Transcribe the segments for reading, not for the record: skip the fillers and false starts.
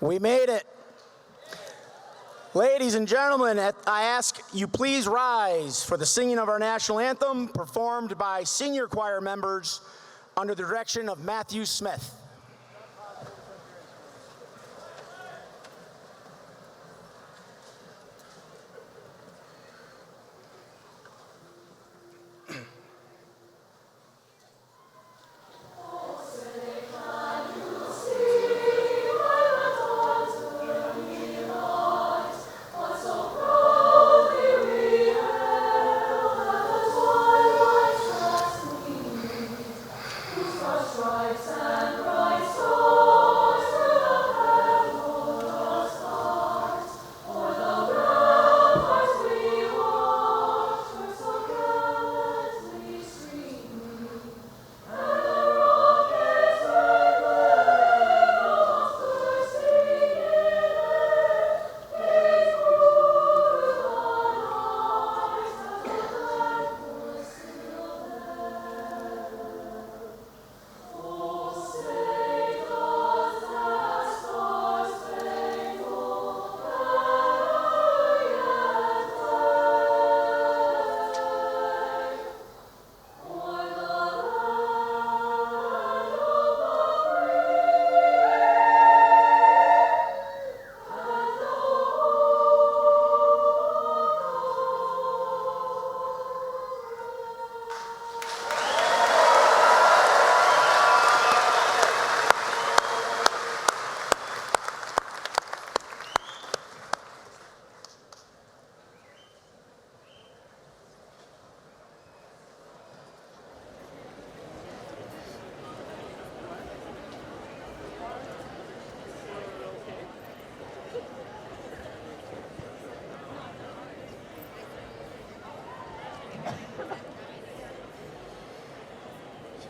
We made it. Ladies and gentlemen, I ask you please rise for the singing of our national anthem performed by senior choir members under the direction of Matthew Smith.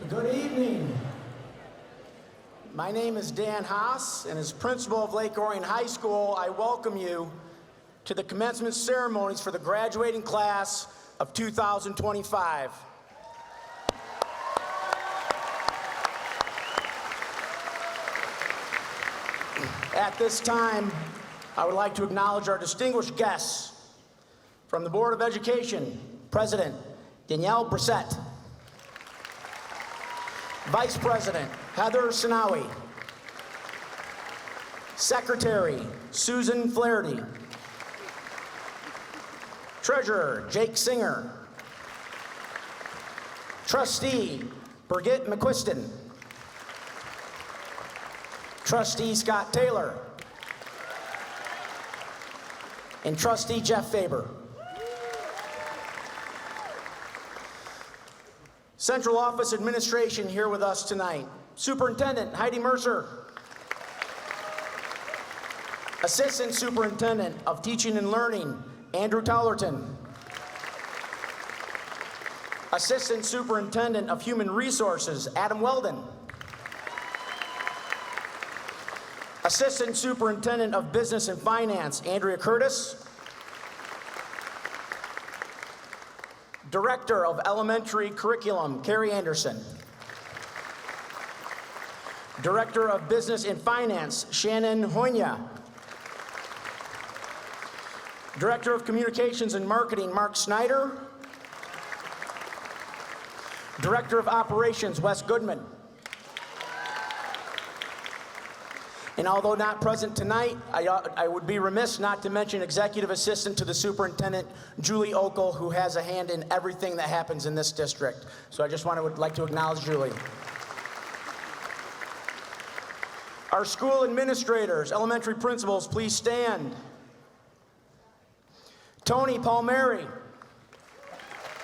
Good evening. My name is Dan Haas, and as principal of Lake Orion High School, I welcome you to the commencement ceremonies for the graduating class of 2025. At this time, I would like to acknowledge our distinguished guests. From the Board of Education, President Danielle Brissett, Vice President Heather Sinawi, Secretary Susan Flaherty, Treasurer Jake Singer, Trustee Brigitte McQuiston, Trustee Scott Taylor, and Trustee Jeff Faber. Central Office Administration here with us tonight. Superintendent Heidi Mercer. Assistant Superintendent of Teaching and Learning, Andrew Tollerton. Assistant Superintendent of Human Resources, Adam Weldon. Assistant Superintendent of Business and Finance, Andrea Curtis. Director of Elementary Curriculum, Carrie Anderson. Director of Business and Finance, Shannon Hoynia. Director of Communications and Marketing, Mark Snyder. Director of Operations, Wes Goodman. And although not present tonight, I would be remiss not to mention Executive Assistant to the Superintendent, Julie Okel, who has a hand in everything that happens in this district. So I just would like to acknowledge Julie. Our school administrators, elementary principals, please stand. Tony Palmieri,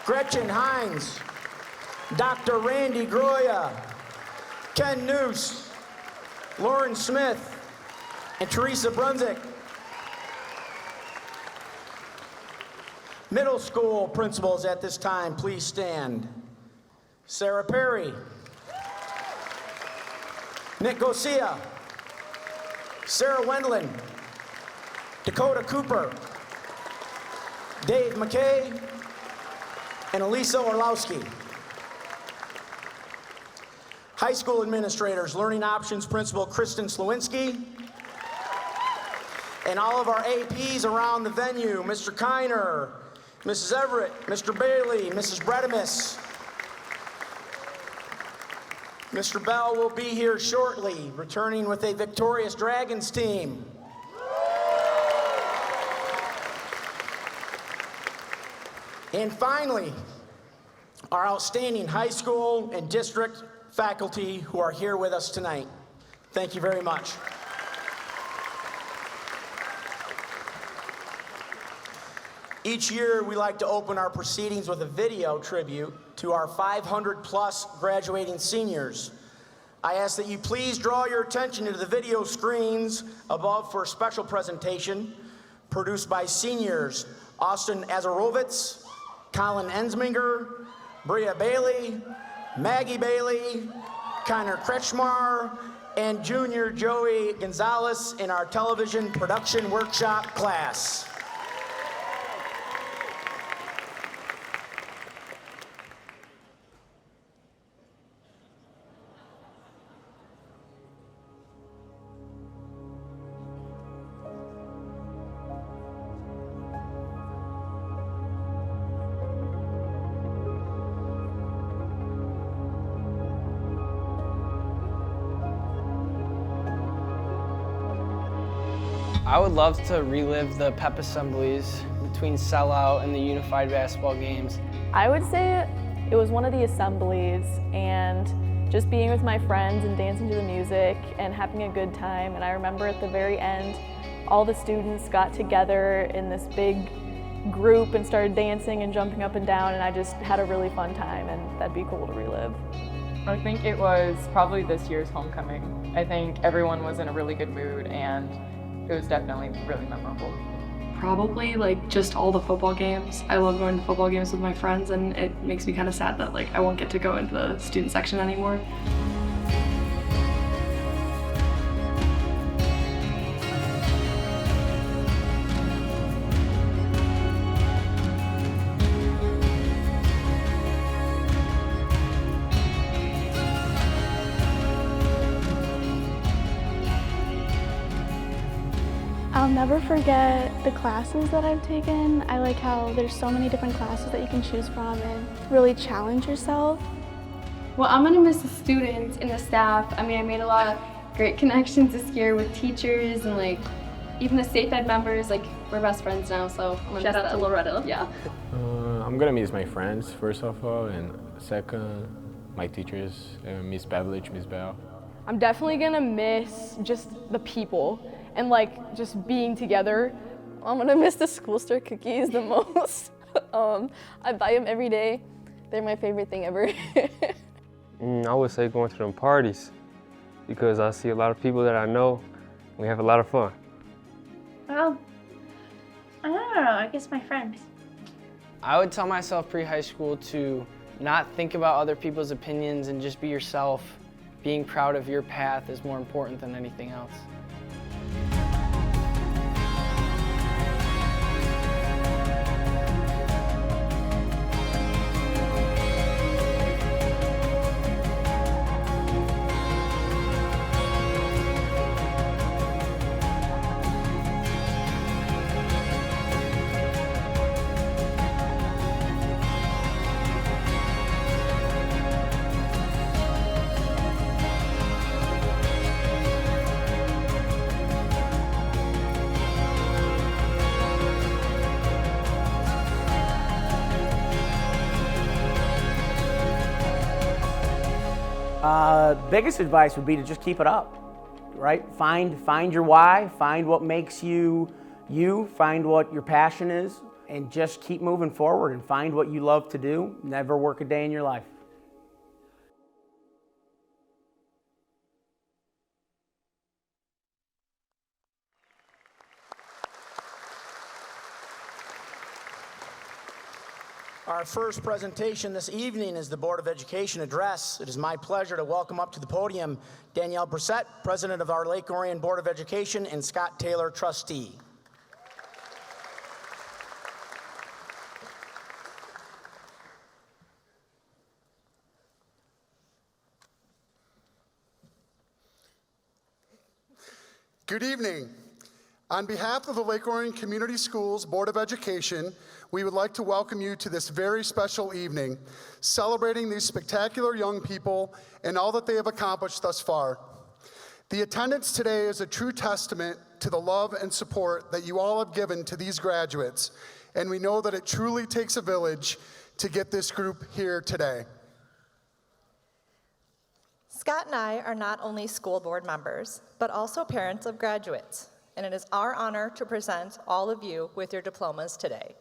Gretchen Hines, Dr. Randy Groya, Ken Noose, Lauren Smith, and Teresa Brunzick. Middle school principals at this time, please stand. Sarah Perry, Nick Gosia, Sarah Wendland, Dakota Cooper, Dave McKay, and Elisa Orlowski. High school administrators, Learning Options Principal Kristen Slowinski, and all of our APs around the venue, Mr. Kiner, Mrs. Everett, Mr. Bailey, Mrs. Bredemus. Mr. Bell will be here shortly, returning with a victorious Dragons team. And finally, our outstanding high school and district faculty who are here with us tonight. Thank you very much. Each year, we like to open our proceedings with a video tribute to our 500-plus graduating seniors. I ask that you please draw your attention to the video screens above for a special presentation produced by seniors Austin Azarovitz, Colin Ensminger, Bria Bailey, Maggie Bailey, Connor Kretschmar, and junior Joey Gonzalez in our television production workshop class. I would love to relive the pep assemblies between sellout and the unified basketball games. I would say it was one of the assemblies and just being with my friends and dancing to the music and having a good time. And I remember at the very end, all the students got together in this big group and started dancing and jumping up and down, and I just had a really fun time, and that'd be cool to relive. I think it was probably this year's homecoming. I think everyone was in a really good mood, and it was definitely really memorable. Probably like just all the football games. I love going to football games with my friends, and it makes me kind of sad that like I won't get to go into the student section anymore. I'll never forget the classes that I've taken. I like how there's so many different classes that you can choose from and really challenge yourself. Well, I'm gonna miss the students and the staff. I mean, I made a lot of great connections this year with teachers and like even the state ed members. Like we're best friends now, so I'm gonna Shout out to Loretta. Yeah. I'm gonna miss my friends first of all, and second, my teachers, Miss Pavlich, Miss Bell. I'm definitely gonna miss just the people and like just being together. I'm gonna miss the school store cookies the most. I buy them every day. They're my favorite thing ever. I would say going to them parties because I see a lot of people that I know. We have a lot of fun. Well, I don't know, I guess my friends. I would tell myself pre-high school to not think about other people's opinions and just be yourself. Being proud of your path is more important than anything else. Biggest advice would be to just keep it up, right? Find your why, find what makes you you, find what your passion is, and just keep moving forward and find what you love to do. Never work a day in your life. Our first presentation this evening is the Board of Education address. It is my pleasure to welcome up to the podium Danielle Brissett, President of our Lake Orion Board of Education, and Scott Taylor, Trustee. Good evening. On behalf of the Lake Orion Community Schools Board of Education, we would like to welcome you to this very special evening, celebrating these spectacular young people and all that they have accomplished thus far. The attendance today is a true testament to the love and support that you all have given to these graduates, and we know that it truly takes a village to get this group here today. Scott and I are not only school board members, but also parents of graduates, and it is our honor to present all of you with your diplomas today.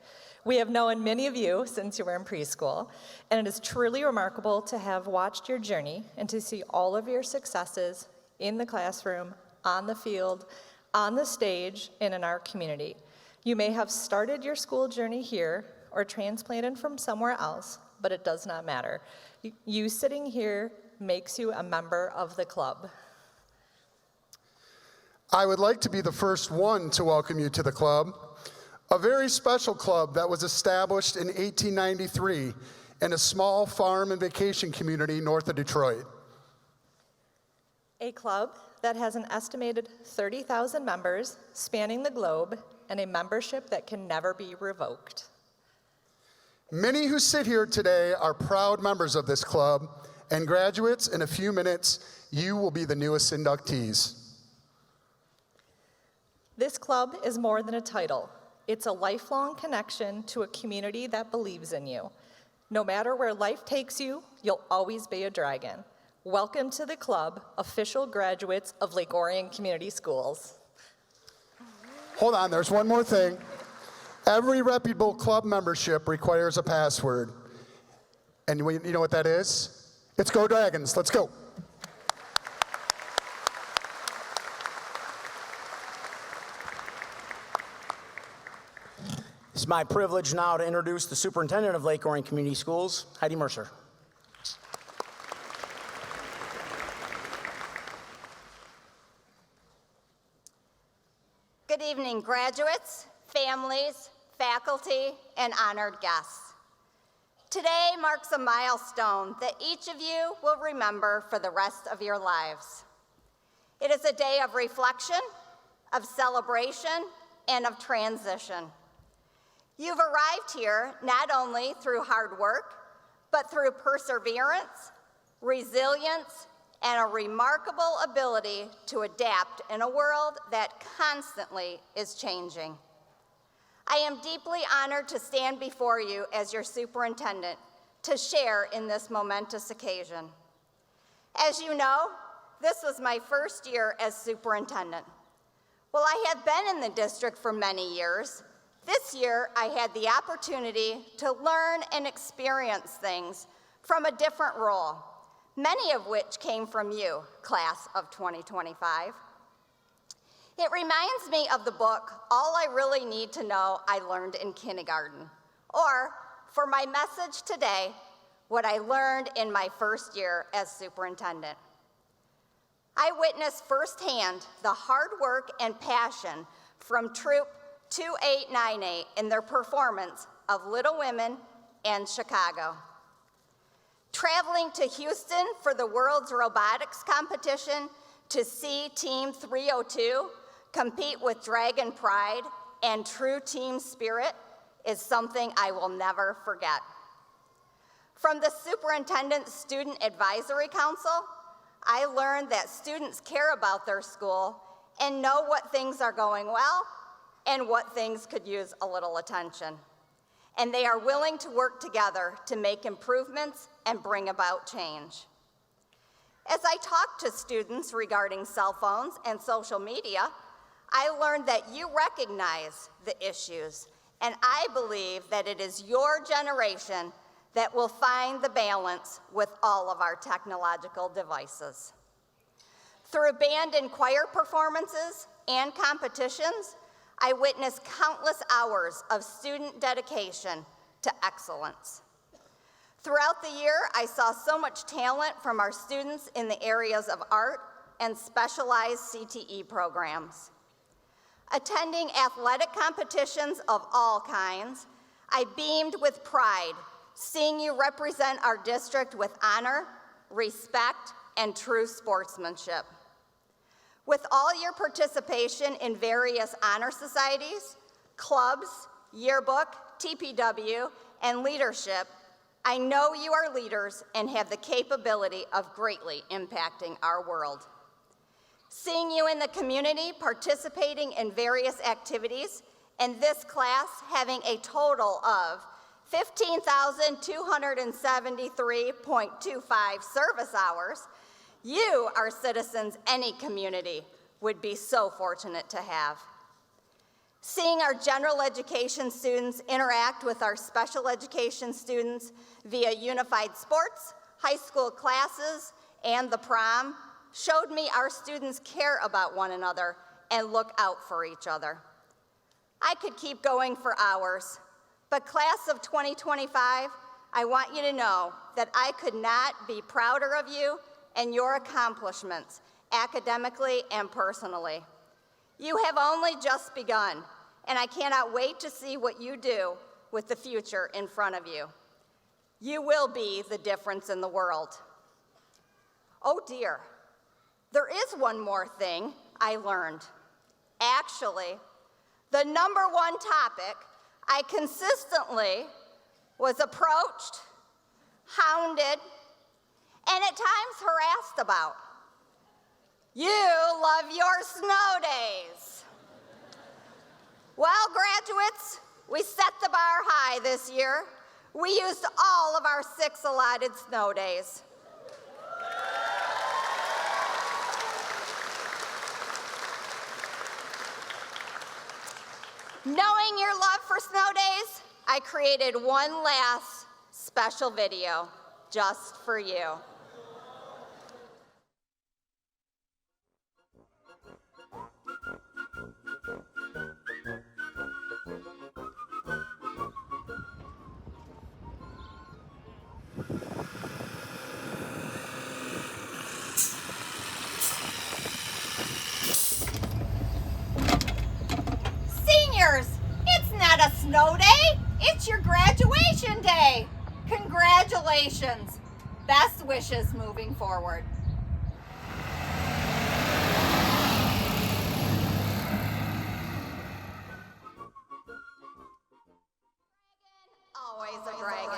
We have known many of you since you were in preschool, and it is truly remarkable to have watched your journey and to see all of your successes in the classroom, on the field, on the stage, and in our community. You may have started your school journey here or transplanted from somewhere else, but it does not matter. You sitting here makes you a member of the club. I would like to be the first one to welcome you to the club, a very special club that was established in 1893 in a small farm and vacation community north of Detroit. A club that has an estimated 30,000 members spanning the globe and a membership that can never be revoked. Many who sit here today are proud members of this club, and graduates, in a few minutes, you will be the newest inductees. This club is more than a title. It's a lifelong connection to a community that believes in you. No matter where life takes you, you'll always be a dragon. Welcome to the club, official graduates of Lake Orion Community Schools. Hold on, there's one more thing. Every reputable club membership requires a password. And you know what that is? It's Go Dragons, let's go. It's my privilege now to introduce the Superintendent of Lake Orion Community Schools, Heidi Mercer. Good evening, graduates, families, faculty, and honored guests. Today marks a milestone that each of you will remember for the rest of your lives. It is a day of reflection, of celebration, and of transition. You've arrived here not only through hard work, but through perseverance, resilience, and a remarkable ability to adapt in a world that constantly is changing. I am deeply honored to stand before you as your superintendent to share in this momentous occasion. As you know, this was my first year as superintendent. While I have been in the district for many years, this year I had the opportunity to learn and experience things from a different role, many of which came from you, class of 2025. It reminds me of the book, All I Really Need to Know I Learned in Kindergarten, or, for my message today, what I learned in my first year as superintendent. I witnessed firsthand the hard work and passion from Troop 2898 in their performance of Little Women and Chicago. Traveling to Houston for the World's Robotics Competition to see Team 302 compete with Dragon Pride and true team spirit is something I will never forget. From the Superintendent's Student Advisory Council, I learned that students care about their school and know what things are going well and what things could use a little attention. And they are willing to work together to make improvements and bring about change. As I talk to students regarding cell phones and social media, I learned that you recognize the issues, and I believe that it is your generation that will find the balance with all of our technological devices. Through band and choir performances and competitions, I witnessed countless hours of student dedication to excellence. Throughout the year, I saw so much talent from our students in the areas of art and specialized CTE programs. Attending athletic competitions of all kinds, I beamed with pride, seeing you represent our district with honor, respect, and true sportsmanship. With all your participation in various honor societies, clubs, yearbook, TPW, and leadership, I know you are leaders and have the capability of greatly impacting our world. Seeing you in the community participating in various activities, and this class having a total of 15,273.25 service hours, you are citizens any community would be so fortunate to have. Seeing our general education students interact with our special education students via unified sports, high school classes, and the prom showed me our students care about one another and look out for each other. I could keep going for hours, but class of 2025, I want you to know that I could not be prouder of you and your accomplishments academically and personally. You have only just begun, and I cannot wait to see what you do with the future in front of you. You will be the difference in the world. Oh dear, there is one more thing I learned. Actually, the number one topic I consistently was approached, hounded, and at times harassed about. You love your snow days. Well, graduates, we set the bar high this year. We used all of our 6 allotted snow days. Knowing your love for snow days, I created one last special video just for you. Seniors, it's not a snow day, it's your graduation day. Congratulations. Best wishes moving forward. Always a dragon.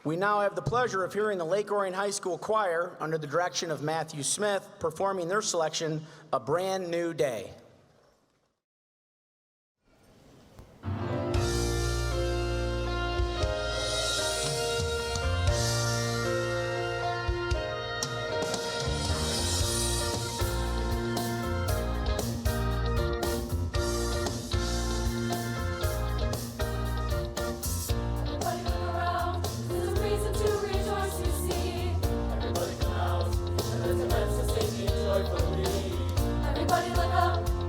We now have the pleasure of hearing the Lake Orion High School Choir, under the direction of Matthew Smith, performing their selection, A Brand New Day. Everybody look up.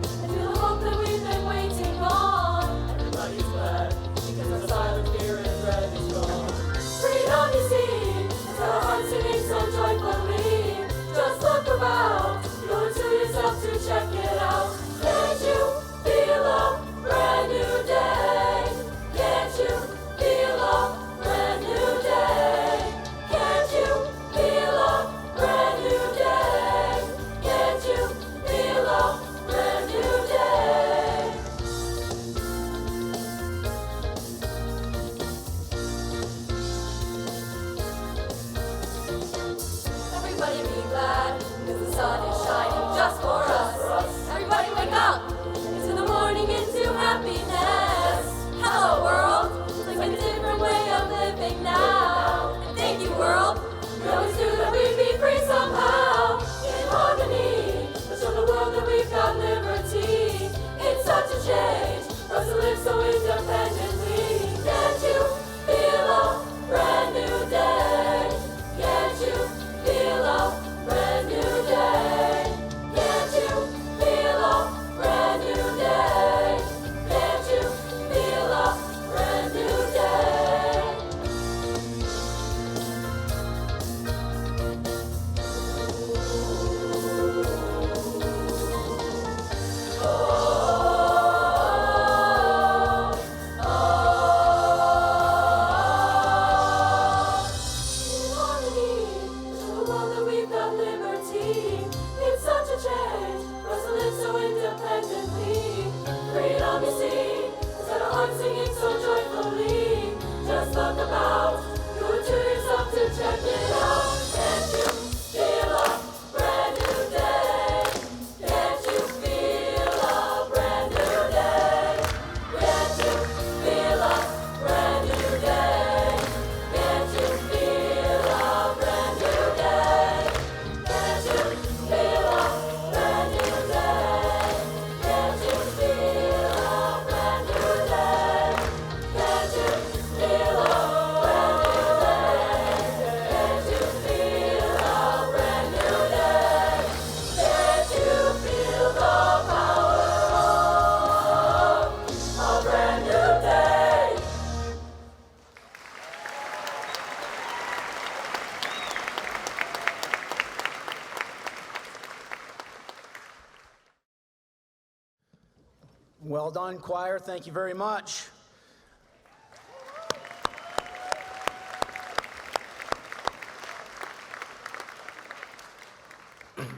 Well done, choir. Thank you very much.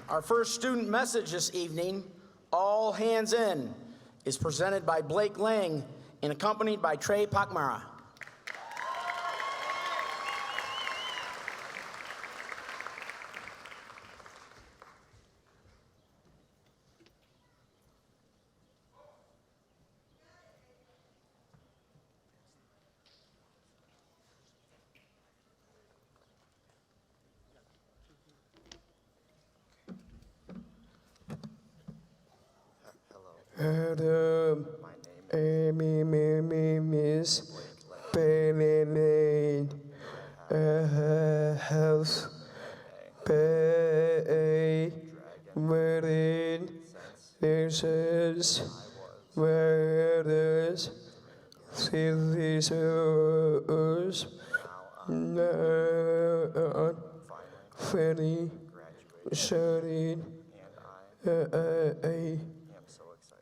Our first student message this evening, All Hands In, is presented by Blake Lang and accompanied by Trey Pakmara. Hello, my name is Benedict. House, pay, within, this is where there's scissors, not funny, shouting,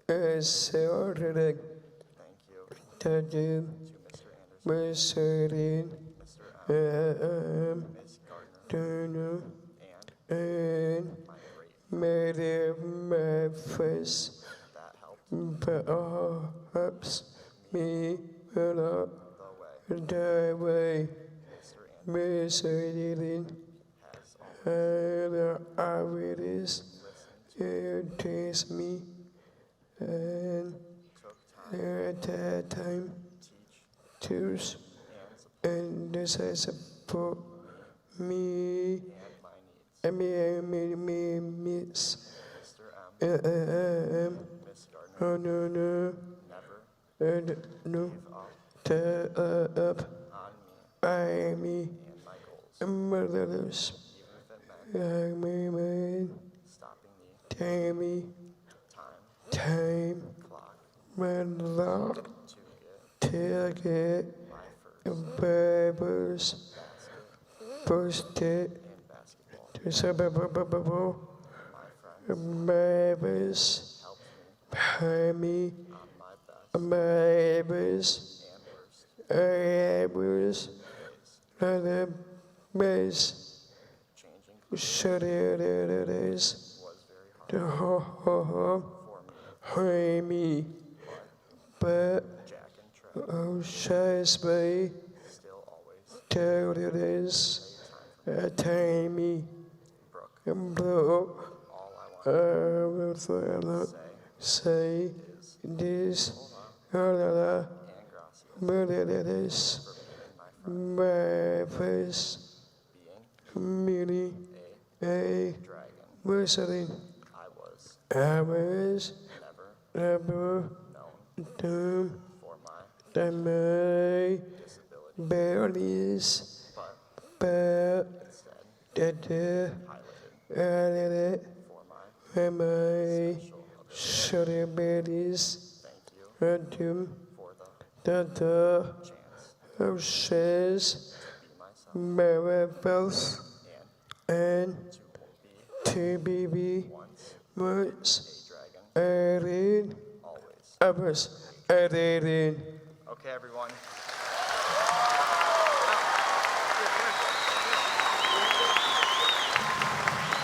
assorted, touching, assorted, turn and made it my face, perhaps me will die way, misleading, and I will it takes me. And at that time, choose and decide for me, miss. Oh no, no, up, I me, motherless, me, time, when locked, ticket, papers, posted, papers, behind me, papers, other base, shut it is, the me, but shy by tell it is time me and blow. I will say this, but it is my face, merely a wrestling. I was never done that my barrels, but that I when my shoulder bellies random that the shares my both and to be words added others added. Okay, everyone.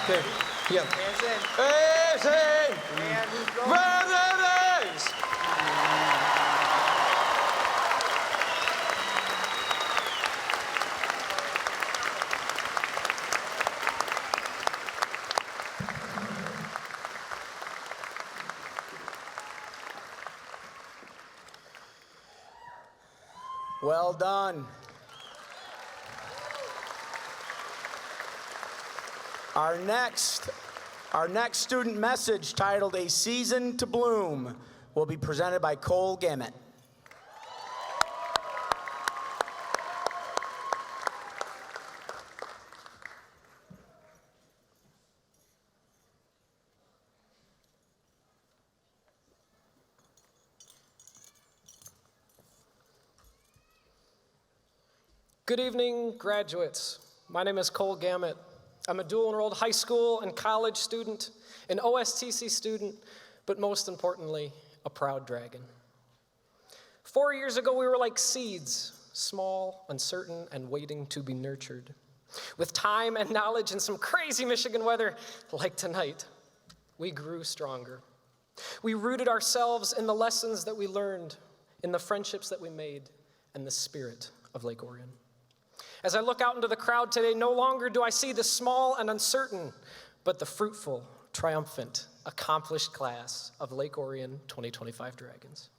Okay. Yeah. Hands in. Hands in. And who's going? Brothers. Well done. Our next student message, titled A Season to Bloom, will be presented by Cole Gammett. Good evening, graduates. My name is Cole Gammett. I'm a dual-enrolled high school and college student, an OSTC student, but most importantly, a proud dragon. 4 years ago, we were like seeds, small, uncertain, and waiting to be nurtured. With time and knowledge and some crazy Michigan weather, like tonight, we grew stronger. We rooted ourselves in the lessons that we learned, in the friendships that we made, and the spirit of Lake Orion. As I look out into the crowd today, no longer do I see the small and uncertain, but the fruitful, triumphant, accomplished class of Lake Orion 2025 Dragons.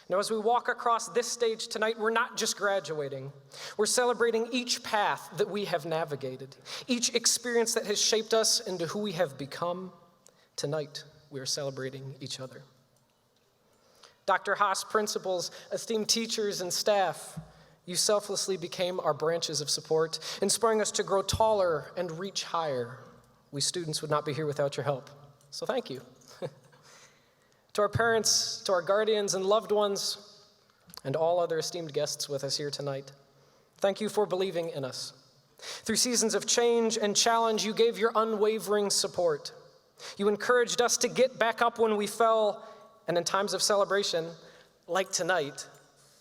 Now, as we walk across this stage tonight, we're not just graduating. We're celebrating each path that we have navigated, each experience that has shaped us into who we have become. Tonight, we are celebrating each other. Dr. Haas, principals, esteemed teachers, and staff, you selflessly became our branches of support, inspiring us to grow taller and reach higher. We students would not be here without your help, so thank you. To our parents, to our guardians and loved ones, and all other esteemed guests with us here tonight, thank you for believing in us. Through seasons of change and challenge, you gave your unwavering support. You encouraged us to get back up when we fell, and in times of celebration, like tonight,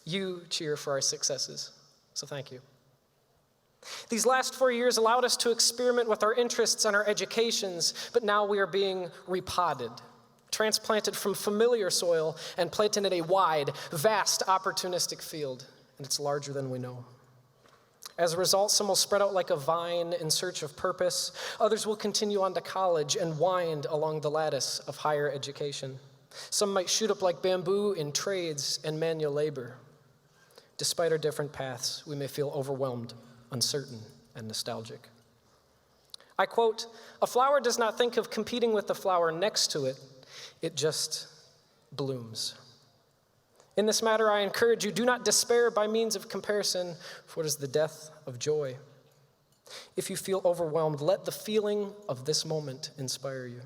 you cheer for our successes. So thank you. These last 4 years allowed us to experiment with our interests and our educations, but now we are being repotted, transplanted from familiar soil and planted in a wide, vast, opportunistic field, and it's larger than we know. As a result, some will spread out like a vine in search of purpose. Others will continue on to college and wind along the lattice of higher education. Some might shoot up like bamboo in trades and manual labor. Despite our different paths, we may feel overwhelmed, uncertain, and nostalgic. I quote, "A flower does not think of competing with the flower next to it. It just blooms." In this matter, I encourage you, do not despair by means of comparison, for it is the death of joy. If you feel overwhelmed, let the feeling of this moment inspire you.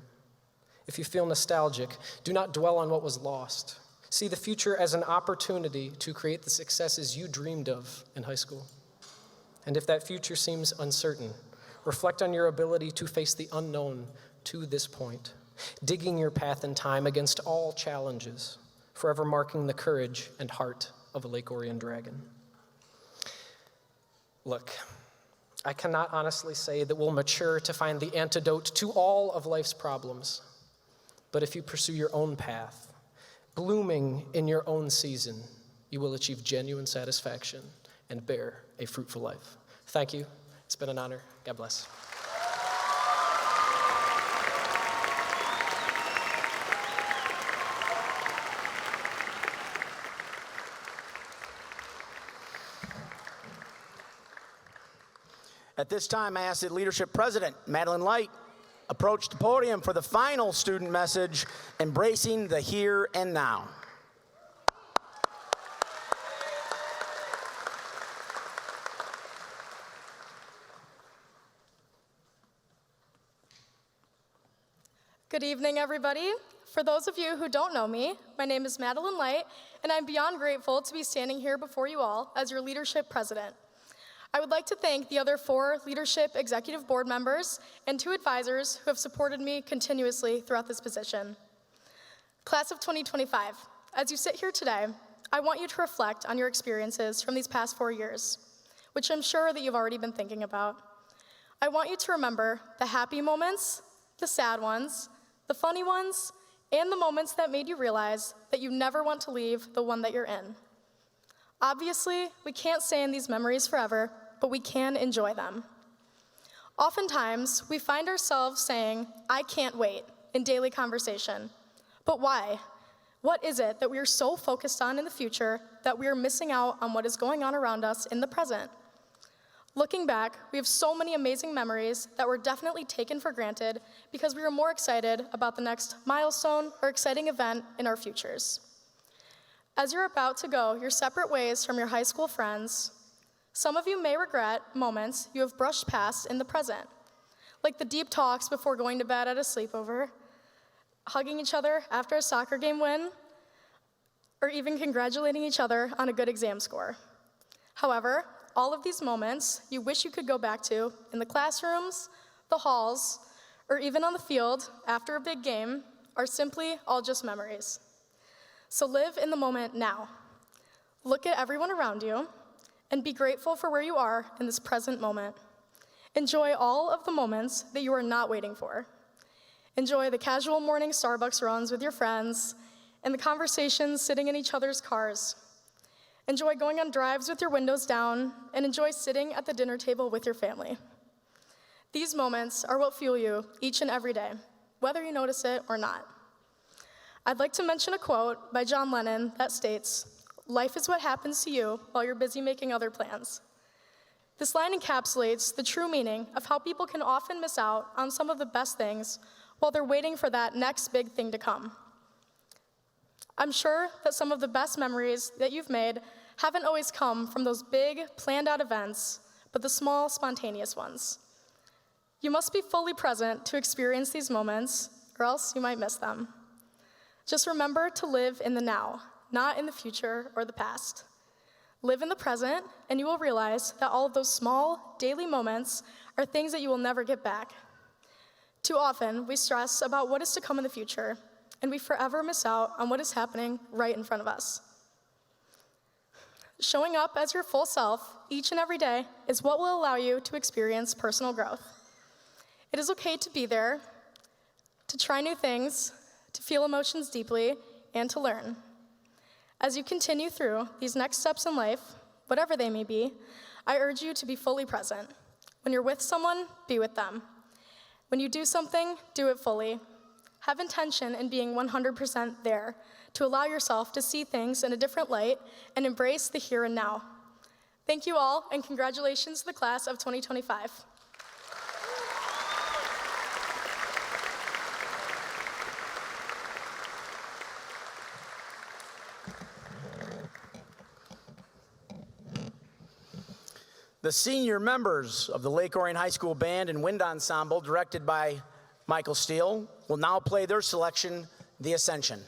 If you feel nostalgic, do not dwell on what was lost. See the future as an opportunity to create the successes you dreamed of in high school. And if that future seems uncertain, reflect on your ability to face the unknown to this point, digging your path in time against all challenges, forever marking the courage and heart of a Lake Orion dragon. Look, I cannot honestly say that we'll mature to find the antidote to all of life's problems, but if you pursue your own path, blooming in your own season, you will achieve genuine satisfaction and bear a fruitful life. Thank you. It's been an honor. God bless. At this time, I ask that Leadership President Madeline Light approach the podium for the final student message, Embracing the Here and Now. Good evening, everybody. For those of you who don't know me, my name is Madeline Light, and I'm beyond grateful to be standing here before you all as your Leadership President. I would like to thank the other 4 Leadership Executive Board members and 2 advisors who have supported me continuously throughout this position. Class of 2025, as you sit here today, I want you to reflect on your experiences from these past 4 years, which I'm sure that you've already been thinking about. I want you to remember the happy moments, the sad ones, the funny ones, and the moments that made you realize that you never want to leave the one that you're in. Obviously, we can't stay in these memories forever, but we can enjoy them. Oftentimes, we find ourselves saying, "I can't wait," in daily conversation. But why? What is it that we are so focused on in the future that we are missing out on what is going on around us in the present? Looking back, we have so many amazing memories that were definitely taken for granted because we were more excited about the next milestone or exciting event in our futures. As you're about to go your separate ways from your high school friends, some of you may regret moments you have brushed past in the present, like the deep talks before going to bed at a sleepover, hugging each other after a soccer game win, or even congratulating each other on a good exam score. However, all of these moments you wish you could go back to in the classrooms, the halls, or even on the field after a big game are simply all just memories. So live in the moment now. Look at everyone around you and be grateful for where you are in this present moment. Enjoy all of the moments that you are not waiting for. Enjoy the casual morning Starbucks runs with your friends and the conversations sitting in each other's cars. Enjoy going on drives with your windows down and enjoy sitting at the dinner table with your family. These moments are what fuel you each and every day, whether you notice it or not. I'd like to mention a quote by John Lennon that states, "Life is what happens to you while you're busy making other plans." This line encapsulates the true meaning of how people can often miss out on some of the best things while they're waiting for that next big thing to come. I'm sure that some of the best memories that you've made haven't always come from those big, planned-out events, but the small, spontaneous ones. You must be fully present to experience these moments, or else you might miss them. Just remember to live in the now, not in the future or the past. Live in the present, and you will realize that all of those small, daily moments are things that you will never get back. Too often, we stress about what is to come in the future, and we forever miss out on what is happening right in front of us. Showing up as your full self each and every day is what will allow you to experience personal growth. It is okay to be there, to try new things, to feel emotions deeply, and to learn. As you continue through these next steps in life, whatever they may be, I urge you to be fully present. When you're with someone, be with them. When you do something, do it fully. Have intention in being 100% there to allow yourself to see things in a different light and embrace the here and now. Thank you all, and congratulations to the class of 2025. The senior members of the Lake Orion High School Band and Wind Ensemble, directed by Michael Steele, will now play their selection, The Ascension.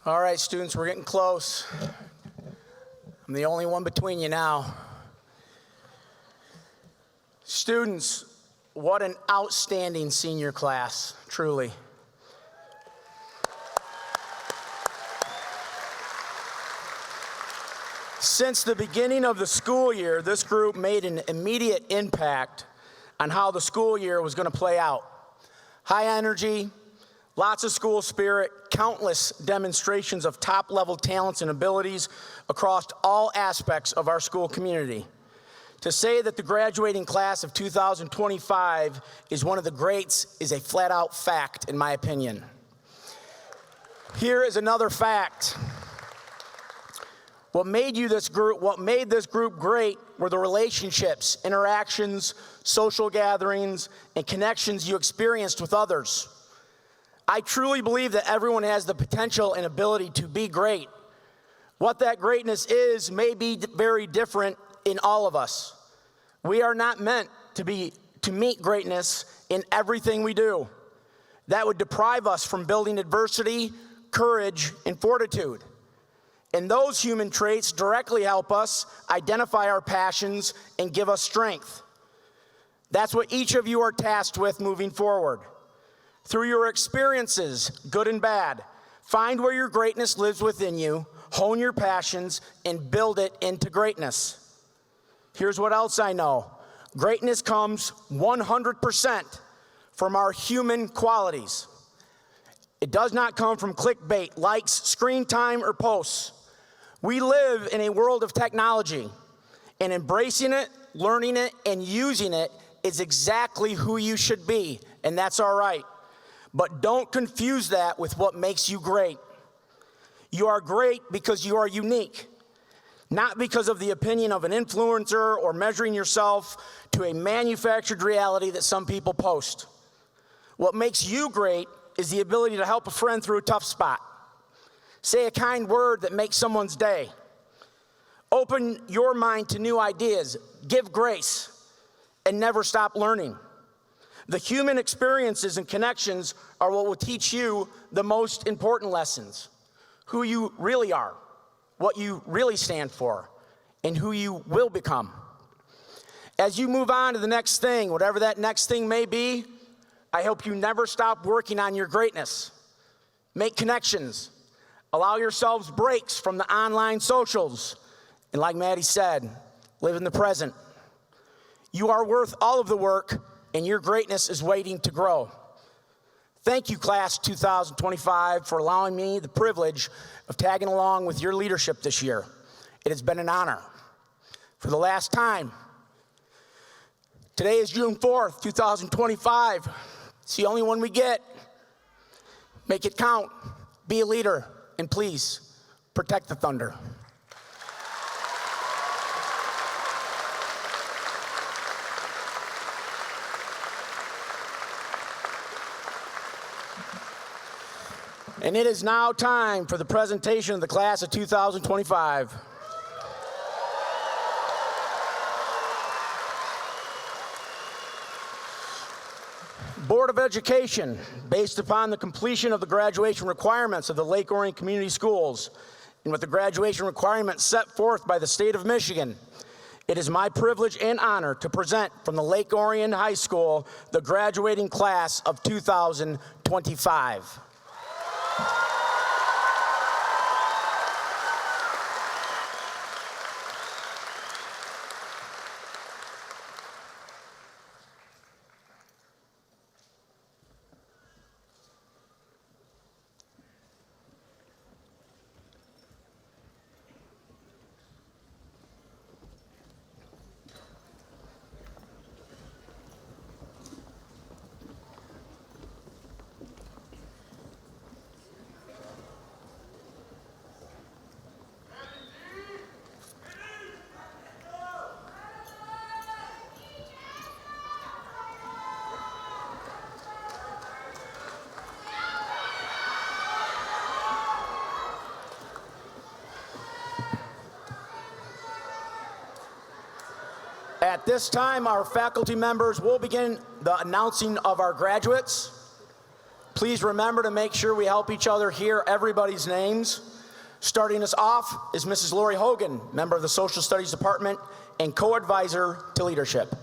All right, students, we're getting close. I'm the only one between you now. Students, what an outstanding senior class, truly. Since the beginning of the school year, this group made an immediate impact on how the school year was going to play out. High energy, lots of school spirit, countless demonstrations of top-level talents and abilities across all aspects of our school community. To say that the graduating class of 2025 is one of the greats is a flat-out fact, in my opinion. Here is another fact. What made this group great were the relationships, interactions, social gatherings, and connections you experienced with others. I truly believe that everyone has the potential and ability to be great. What that greatness is may be very different in all of us. We are not meant to meet greatness in everything we do. That would deprive us from building adversity, courage, and fortitude. And those human traits directly help us identify our passions and give us strength. That's what each of you are tasked with moving forward. Through your experiences, good and bad, find where your greatness lives within you, hone your passions, and build it into greatness. Here's what else I know. Greatness comes 100% from our human qualities. It does not come from clickbait, likes, screen time, or posts. We live in a world of technology, and embracing it, learning it, and using it is exactly who you should be, and that's all right. But don't confuse that with what makes you great. You are great because you are unique, not because of the opinion of an influencer or measuring yourself to a manufactured reality that some people post. What makes you great is the ability to help a friend through a tough spot. Say a kind word that makes someone's day. Open your mind to new ideas. Give grace and never stop learning. The human experiences and connections are what will teach you the most important lessons. Who you really are, what you really stand for, and who you will become. As you move on to the next thing, whatever that next thing may be, I hope you never stop working on your greatness. Make connections. Allow yourselves breaks from the online socials. And like Maddie said, live in the present. You are worth all of the work, and your greatness is waiting to grow. Thank you, Class 2025, for allowing me the privilege of tagging along with your leadership this year. It has been an honor. For the last time, today is June 4th, 2025. It's the only one we get. Make it count. Be a leader. And please, protect the Thunder. And it is now time for the presentation of the class of 2025. Board of Education, based upon the completion of the graduation requirements of the Lake Orion Community Schools, and with the graduation requirements set forth by the state of Michigan, it is my privilege and honor to present from the Lake Orion High School the graduating class of 2025. At this time, our faculty members will begin the announcing of our graduates. Please remember to make sure we help each other hear everybody's names. Starting us off is Mrs. Lori Hogan, member of the Social Studies Department and co-advisor to leadership.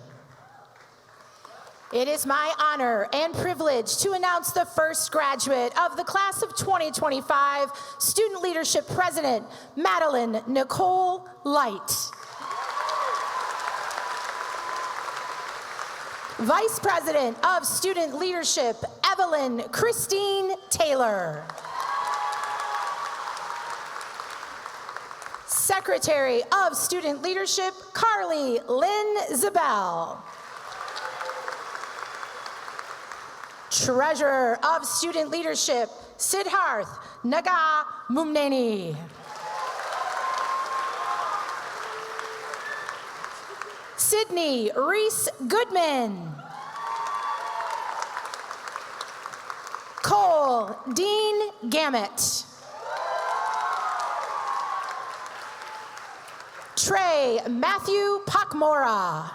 It is my honor and privilege to announce the first graduate of the class of 2025, Student Leadership President, Madeline Nicole Light. Vice President of Student Leadership, Evelyn Christine Taylor. Secretary of Student Leadership, Carly Lynn Zabel. Treasurer of Student Leadership, Siddharth Naga Mumneni. Sydney Reese Goodman. Cole Dean Gammett. Trey Matthew Pakmora.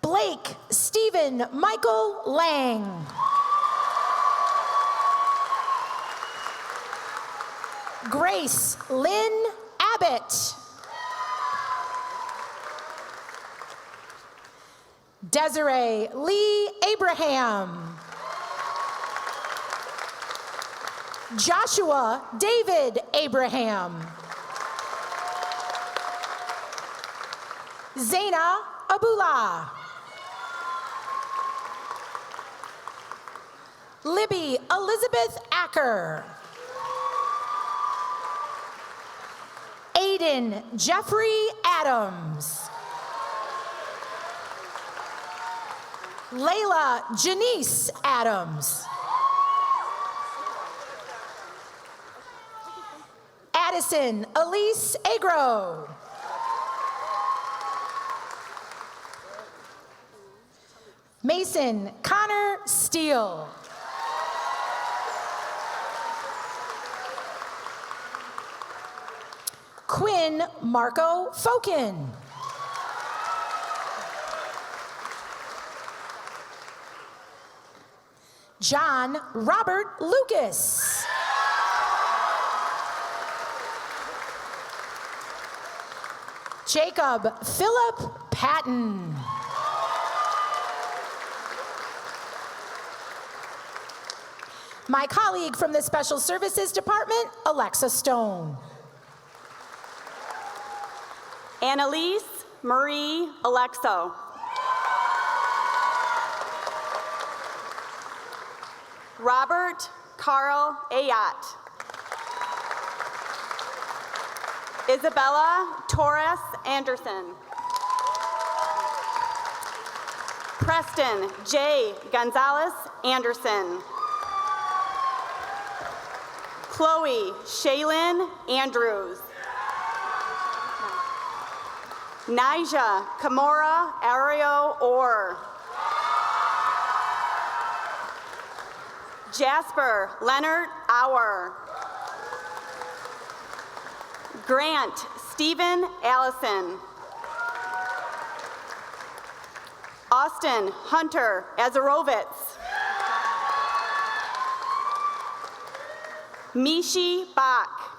Blake Stephen Michael Lang. Grace Lynn Abbott. Desiree Lee Abraham. Joshua David Abraham. Zaina Abullah. Libby Elizabeth Acker. Aiden Jeffrey Adams. Layla Janice Adams. Addison Elise Agro. Mason Connor Steele. Quinn Marco Fokin. John Robert Lucas. Jacob Philip Patton. My colleague from the Special Services Department, Alexa Stone. Annalise Marie Alexo. Robert Carl Ayat. Isabella Torres Anderson. Preston J. Gonzalez Anderson. Chloe Shaylin Andrews. Nija Kamora Ario Orr. Jasper Leonard Auer. Grant Stephen Allison. Austin Hunter Azarovitz. Mishi Bach.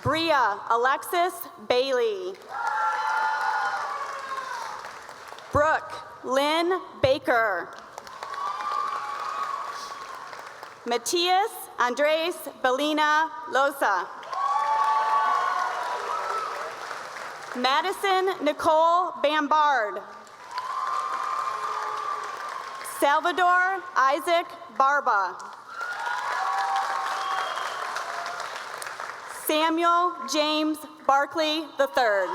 Bria Alexis Bailey. Brooke Lynn Baker. Matthias Andres Belina Loza. Madison Nicole Bambard. Salvador Isaac Barba. Samuel James Barkley III.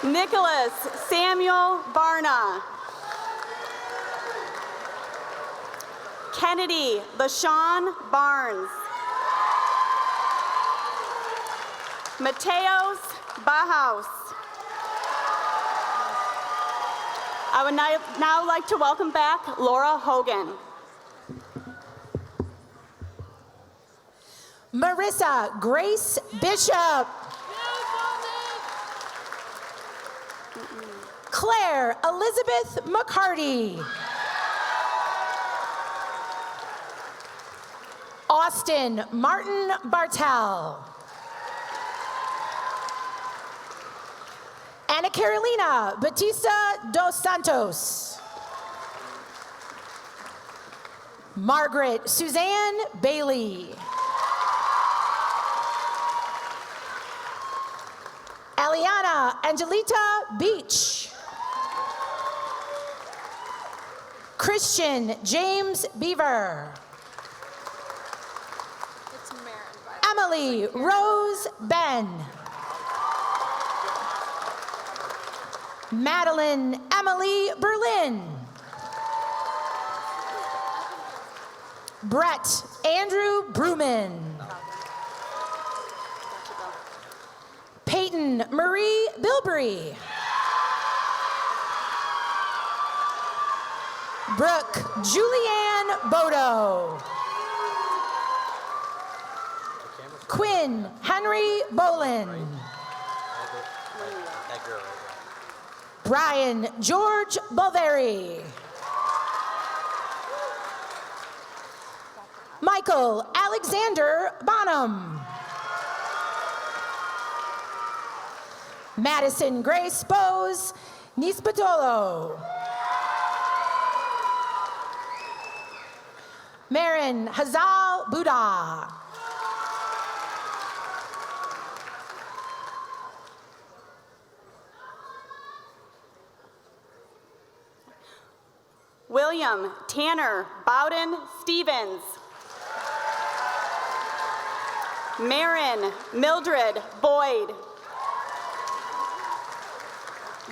Nicholas Samuel Barna. Kennedy LaShawn Barnes. Mateos Bahaus. I would now like to welcome back Laura Hogan. Marissa Grace Bishop. Claire Elizabeth McCarty. Austin Martin Bartel. Ana Carolina Batista dos Santos. Margaret Suzanne Bailey. Eliana Angelita Beach. Christian James Beaver. Emily Rose Ben. Madeline Emily Berlin. Brett Andrew Bruman. Peyton Marie Bilbrey. Brooke Julianne Bodo. Quinn Henry Bolin. Brian George Boveri. Michael Alexander Bonham. Madison Grace Bose Nispatolo. Marin Hazal Buddha. William Tanner Bowden Stevens. Marin Mildred Boyd.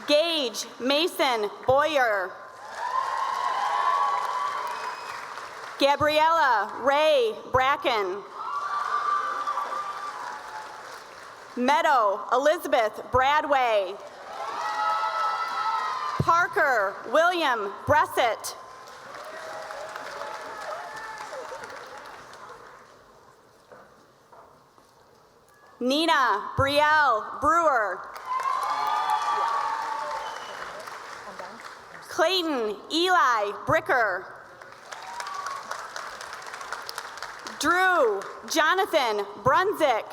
Gage Mason Boyer. Gabriella Ray Bracken. Meadow Elizabeth Bradway. Parker William Bressett. Nina Brielle Brewer. Clayton Eli Bricker. Drew Jonathan Brunzick.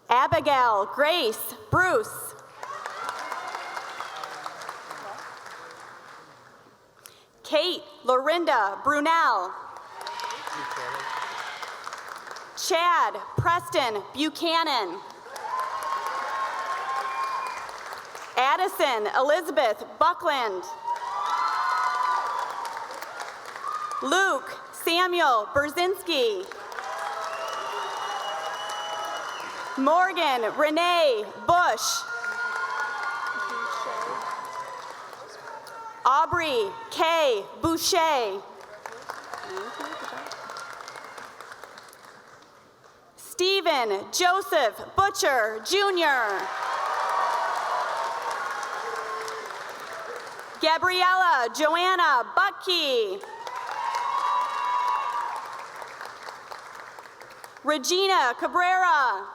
Abigail Grace Bruce. Kate Lorinda Brunel. Chad Preston Buchanan. Addison Elizabeth Buckland. Luke Samuel Berzinski. Morgan Renee Bush. Aubrey K. Boucher. Stephen Joseph Butcher, Jr. Gabriella Joanna Butkey. Regina Cabrera.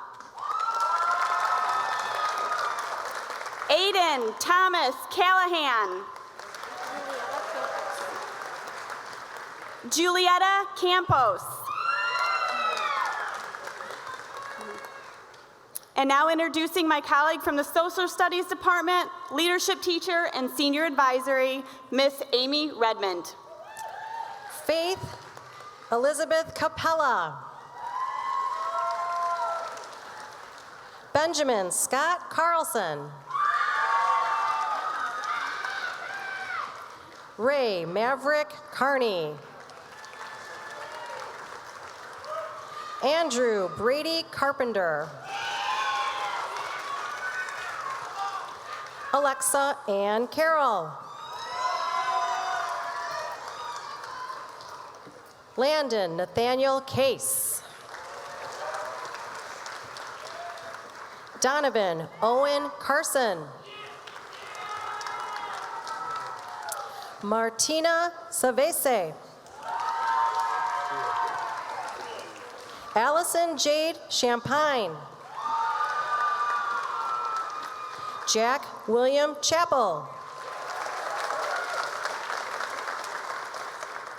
Aiden Thomas Callahan. Julietta Campos. And now introducing my colleague from the Social Studies Department, Leadership Teacher and Senior Advisory, Miss Amy Redmond. Faith Elizabeth Capella. Benjamin Scott Carlson. Ray Maverick Carney. Andrew Brady Carpenter. Alexa Ann Carroll. Landon Nathaniel Case. Donovan Owen Carson. Martina Savese. Allison Jade Champagne. Jack William Chappell.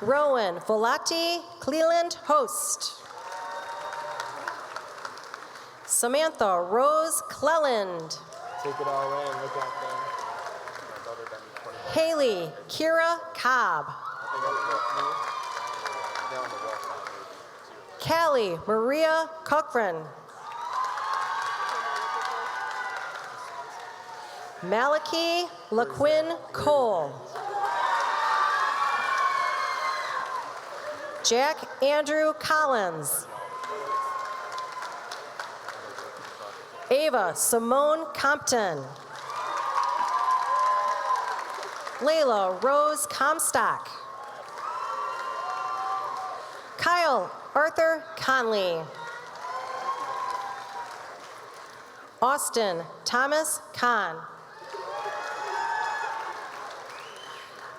Rowan Volati Cleland Host. Samantha Rose Cleland. Take it all in, look at them. Haley Kira Cobb. Callie Maria Cochran. Malachi LaQuinn Cole. Jack Andrew Collins. Ava Simone Compton. Layla Rose Comstock. Kyle Arthur Conley. Austin Thomas Kahn.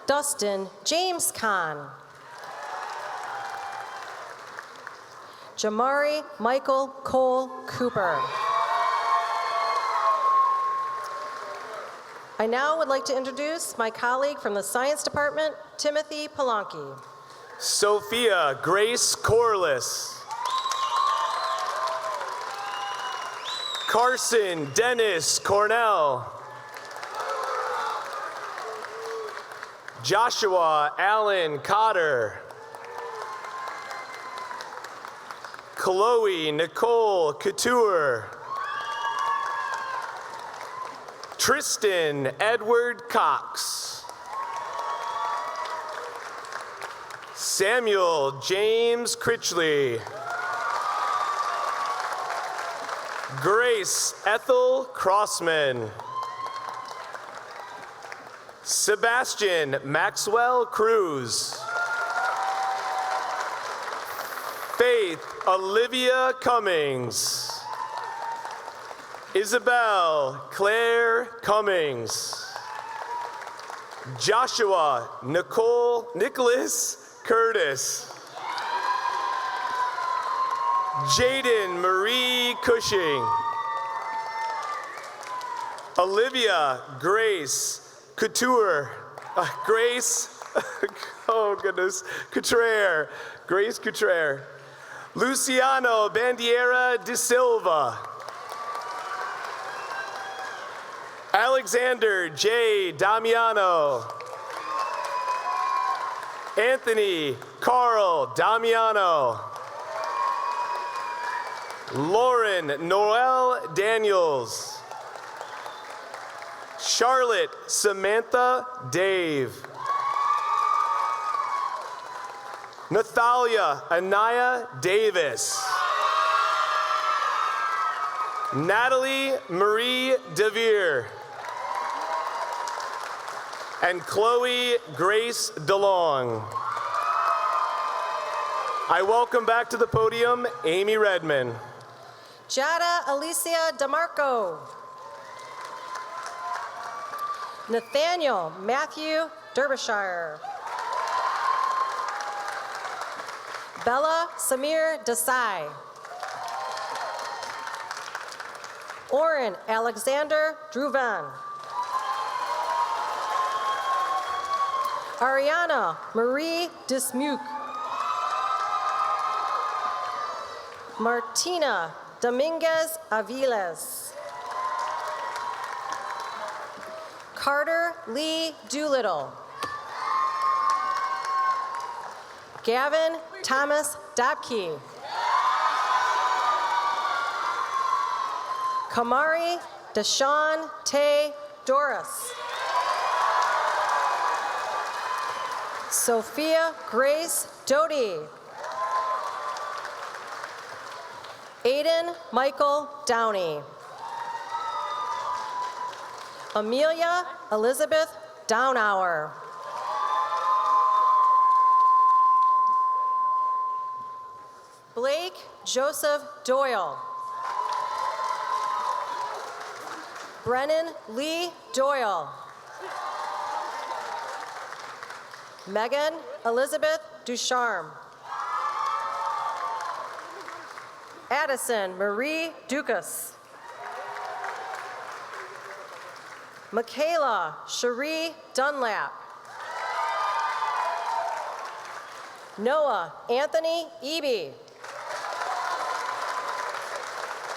Dustin James Kahn. Jamari Michael Cole Cooper. I now would like to introduce my colleague from the Science Department, Timothy Polanki. Sophia Grace Corliss. Carson Dennis Cornell. Joshua Allen Cotter. Chloe Nicole Couture. Tristan Edward Cox. Samuel James Critchley. Grace Ethel Crossman. Sebastian Maxwell Cruz. Faith Olivia Cummings. Isabel Claire Cummings. Joshua Nicholas Curtis. Jaden Marie Cushing. Olivia Grace Couture. Grace, oh goodness, Couture. Grace Couture. Luciano Bandiera de Silva. Alexander J. Damiano. Anthony Carl Damiano. Lauren Noel Daniels. Charlotte Samantha Dave. Nathalia Anaya Davis. Natalie Marie DeVere. And Chloe Grace DeLong. I welcome back to the podium Amy Redman. Jada Alicia DeMarco. Nathaniel Matthew Derbyshire. Bella Samir Desai. Oren Alexander Druvan. Ariana Marie Dismuke. Martina Dominguez Aviles. Carter Lee Doolittle. Gavin Thomas Dobke. Kamari Deshawn Tay Doris. Sophia Grace Doty. Aiden Michael Downey. Amelia Elizabeth Downhour. Blake Joseph Doyle. Brennan Lee Doyle. Megan Elizabeth Ducharme. Addison Marie Dukas. Michaela Cherie Dunlap. Noah Anthony Eby.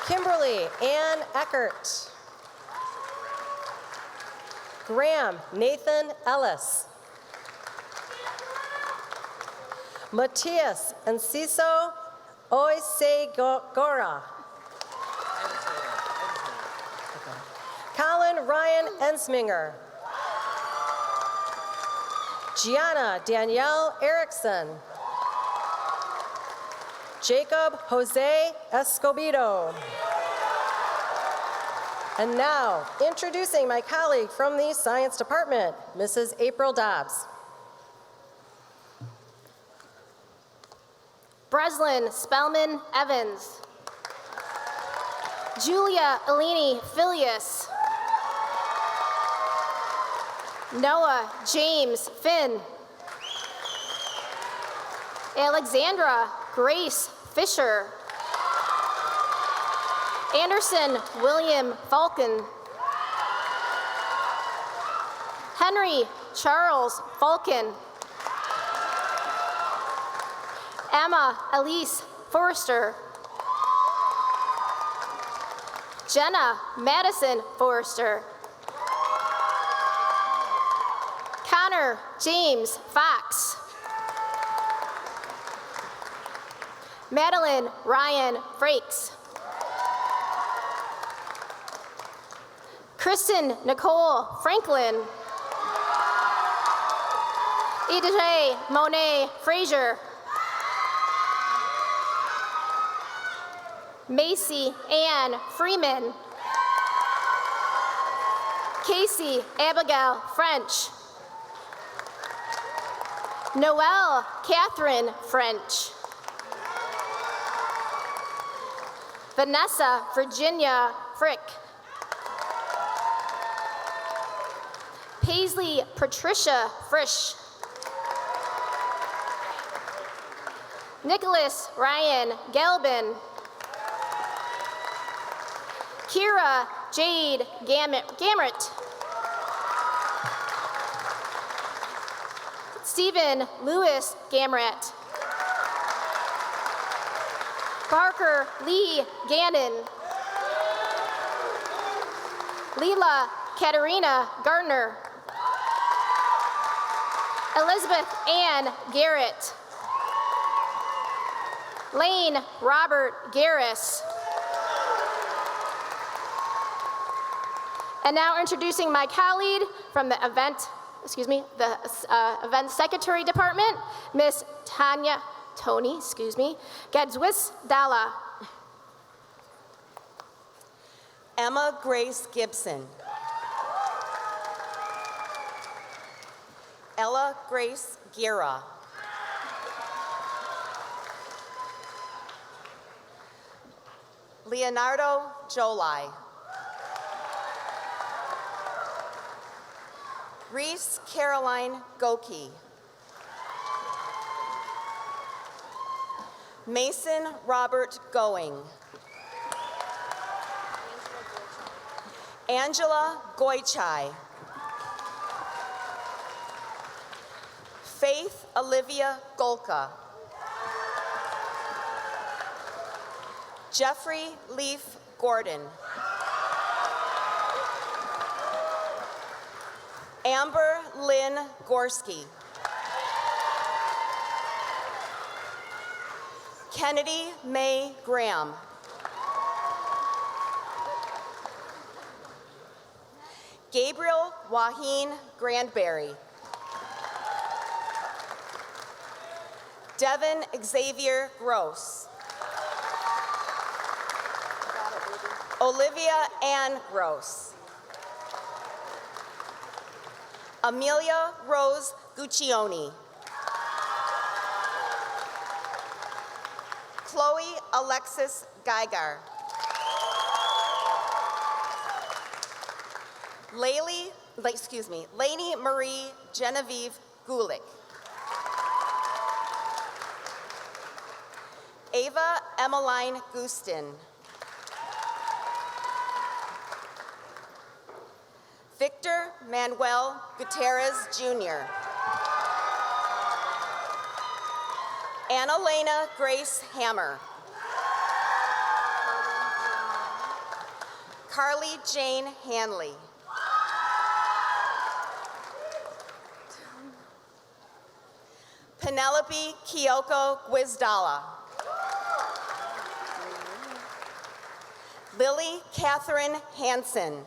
Kimberly Ann Eckert. Graham Nathan Ellis. Matthias Enciso Oisegora. Colin Ryan Ensminger. Gianna Danielle Erickson. Jacob Jose Escobedo. And now, introducing my colleague from the Science Department, Mrs. April Dobbs. Breslin Spellman Evans. Julia Eleni Filius. Noah James Finn. Alexandra Grace Fisher. Anderson William Falcon. Henry Charles Falcon. Emma Elise Forrester. Jenna Madison Forrester. Connor James Fox. Madeline Ryan Frakes. Kristen Nicole Franklin. Idje Monet Frazier. Macy Ann Freeman. Casey Abigail French. Noelle Catherine French. Vanessa Virginia Frick. Paisley Patricia Frisch. Nicholas Ryan Gelbin. Kira Jade Gamrett. Stephen Lewis Gamrett. Parker Lee Gannon. Leela Katerina Gardner. Elizabeth Ann Garrett. Lane Robert Garris. And now introducing my colleague from the event secretary department, Miss Tony, Gadzwis Dalla. Emma Grace Gibson. Ella Grace Gira. Leonardo Jolai. Reese Caroline Goki. Mason Robert Going. Angela Goichai. Faith Olivia Golka. Jeffrey Leaf Gordon. Amber Lynn Gorski. Kennedy May Graham. Gabriel Waheen Grandberry. Devin Xavier Gross. Olivia Ann Gross. Amelia Rose Guccione. Chloe Alexis Geiger. Lainey Marie Genevieve Gulick. Ava Emmeline Gustin. Victor Manuel Gutierrez Jr. Annalena Grace Hammer. Carly Jane Hanley. Penelope Kyoko Gwizdala. Lily Catherine Hansen.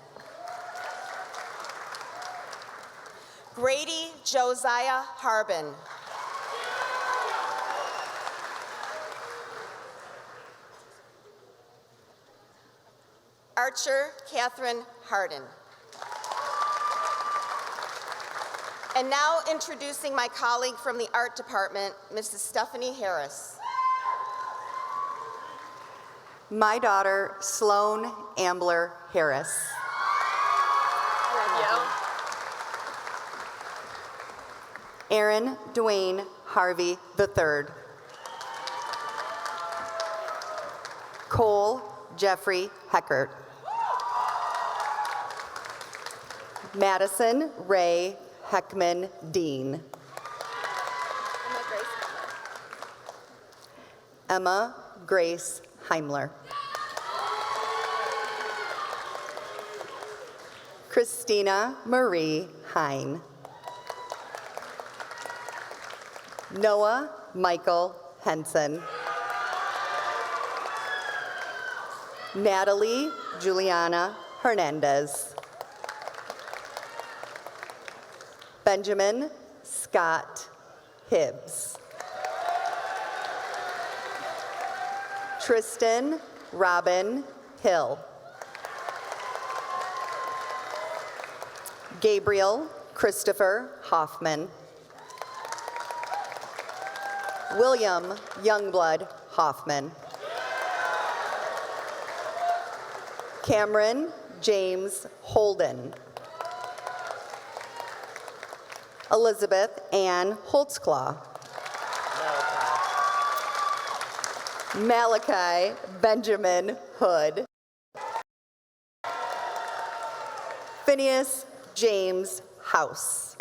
Grady Josiah Harbin. Archer Catherine Harden. And now introducing my colleague from the art department, Mrs. Stephanie Harris. My daughter, Sloan Ambler Harris. Aaron Dwayne Harvey III. Cole Jeffrey Heckert. Madison Ray Heckman Dean. Emma Grace Heimler. Christina Marie Hine. Noah Michael Henson. Natalie Juliana Hernandez. Benjamin Scott Hibbs. Tristan Robin Hill. Gabriel Christopher Hoffman. William Youngblood Hoffman. Cameron James Holden. Elizabeth Ann Holtzclaw. Malachi Benjamin Hood. Phineas James House.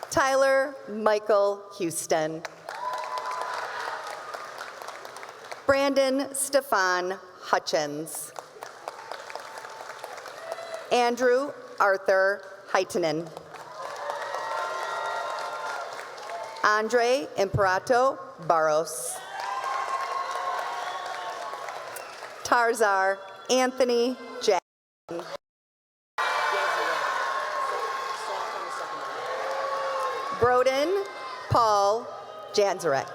Tyler Michael Houston. Brandon Stefan Hutchins. Andrew Arthur Heitinen. Andre Imperato Barros. Tarzar Anthony Jackson. Broden Paul Janzarek.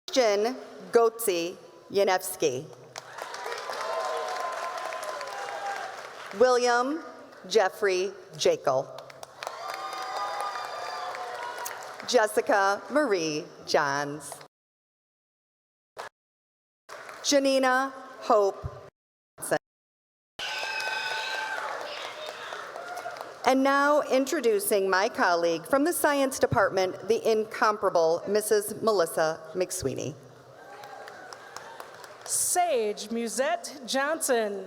Christian Gotzi Yanevsky. William Jeffrey Jekyll. Jessica Marie Johns. Janina Hope Johnson. And now introducing my colleague from the Science Department, the incomparable Mrs. Melissa McSweeney. Sage Musette Johnson.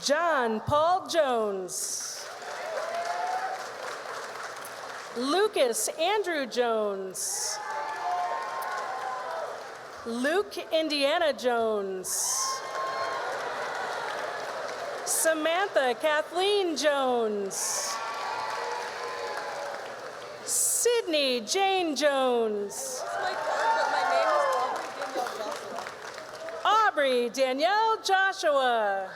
John Paul Jones. Lucas Andrew Jones. Luke Indiana Jones. Samantha Kathleen Jones. Sydney Jane Jones. Aubrey Danielle Joshua.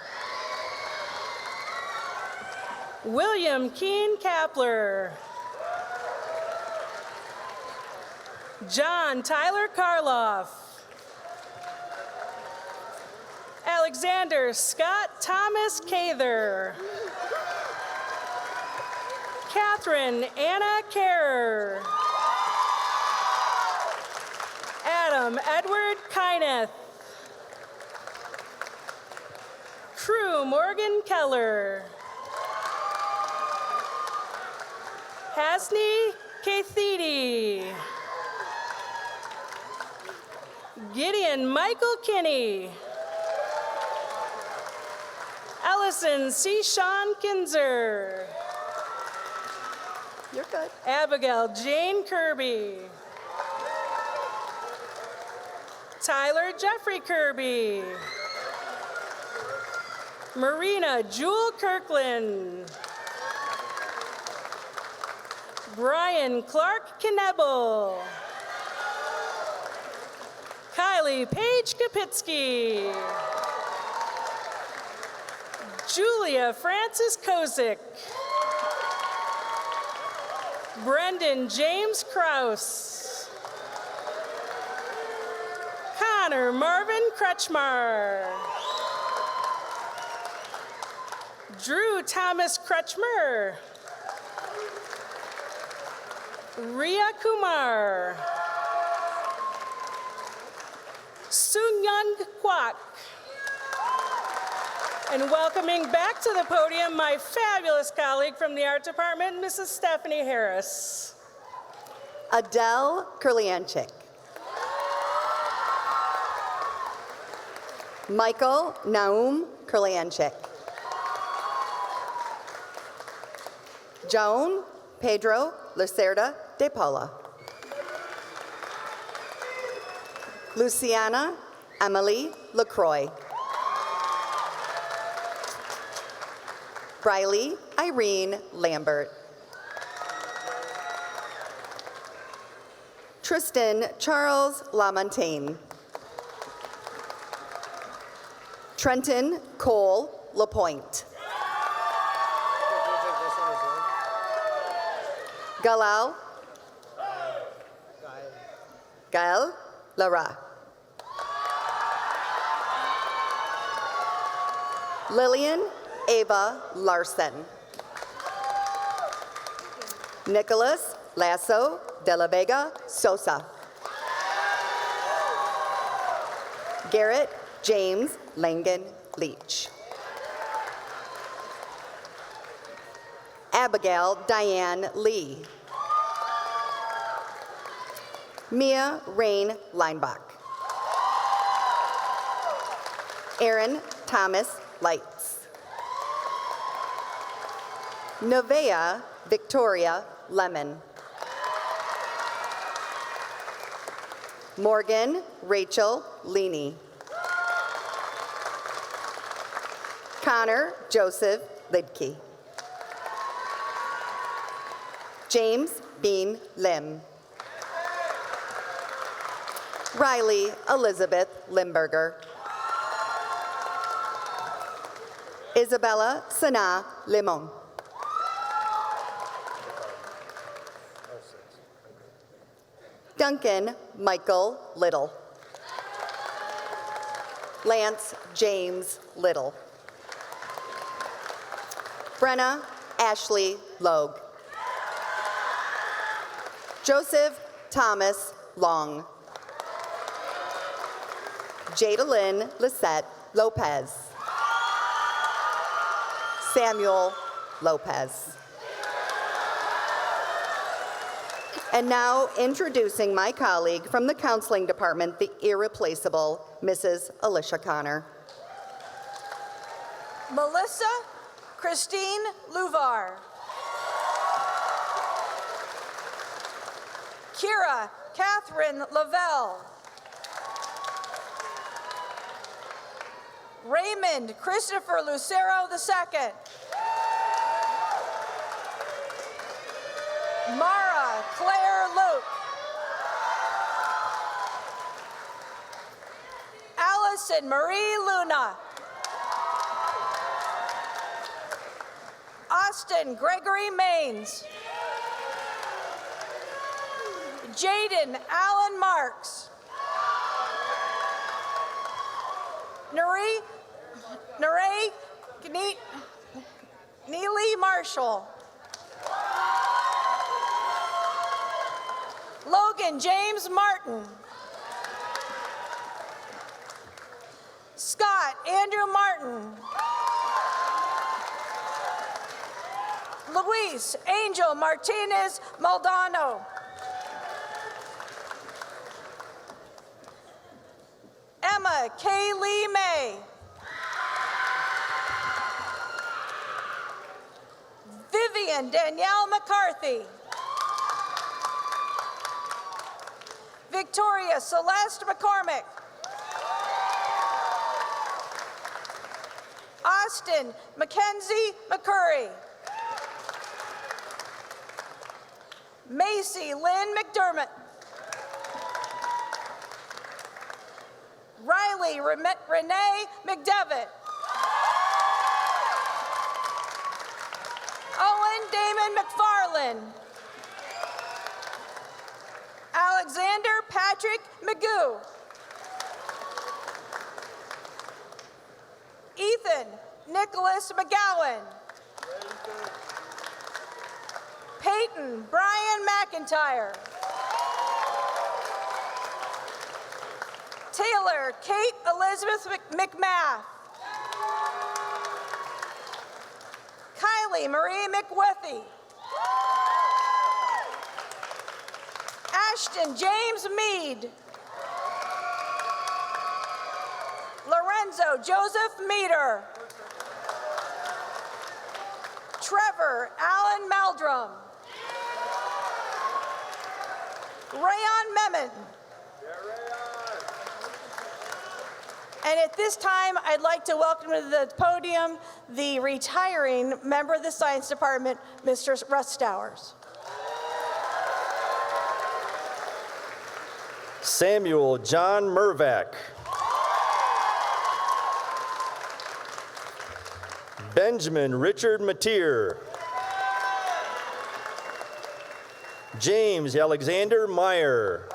William Keen Kapler. John Tyler Karloff. Alexander Scott Thomas Cather. Catherine Anna Carer. Adam Edward Kyneth. Crew Morgan Keller. Hasni Kathidi. Gideon Michael Kinney. Ellison C. Sean Kinzer. You're good. Abigail Jane Kirby. Tyler Jeffrey Kirby. Marina Jewel Kirkland. Brian Clark Knebel. Kylie Paige Kapitsky. Julia Francis Kozik. Brendan James Kraus. Connor Marvin Kretschmar. Drew Thomas Kretschmer. Ria Kumar. Soon-Young Kwak. And welcoming back to the podium my fabulous colleague from the art department, Mrs. Stephanie Harris. Adele Kurlianchik. Michael Naum Kurlianchik. Joan Pedro Lacerda de Paula. Luciana Emily LaCroix. Briley Irene Lambert. Tristan Charles LaMontagne. Trenton Cole LaPointe. Galal Gael Lara. Lillian Ava Larson. Nicholas Lasso de la Vega Sosa. Garrett James Langan Leach. Abigail Diane Lee. Mia Rain Leinbach. Aaron Thomas Lights. Nevaeh Victoria Lemon. Morgan Rachel Leaney. Connor Joseph Lidke. James Bean Lim. Riley Elizabeth Limburger. Isabella Sana Limon. Duncan Michael Little. Lance James Little. Brenna Ashley Logue. Joseph Thomas Long. Jadalyn Lisette Lopez. Samuel Lopez. And now introducing my colleague from the counseling department, the irreplaceable Mrs. Alicia Connor. Melissa Christine Luvar. Kira Catherine Lavelle. Raymond Christopher Lucero II. Mara Claire Luke. Allison Marie Luna. Austin Gregory Maines. Jaden Allen Marks. Neely Marshall. Logan James Martin. Scott Andrew Martin. Luis Angel Martinez Maldonado. Emma Kaylee May. Vivian Danielle McCarthy. Victoria Celeste McCormick. Austin Mackenzie McCurry. Macy Lynn McDermott. Riley Renee McDevitt. Owen Damon McFarland. Alexander Patrick Magoo. Ethan Nicholas McGowan. Peyton Brian McIntyre. Taylor Kate Elizabeth McMath. Kylie Marie McWethy. Ashton James Mead. Lorenzo Joseph Meter. Trevor Allen Meldrum. Rayon Memon. And at this time, I'd like to welcome to the podium the retiring member of the Science Department, Mr. Russ Stowers. Samuel John Mervack. Benjamin Richard Mateer. James Alexander Meyer.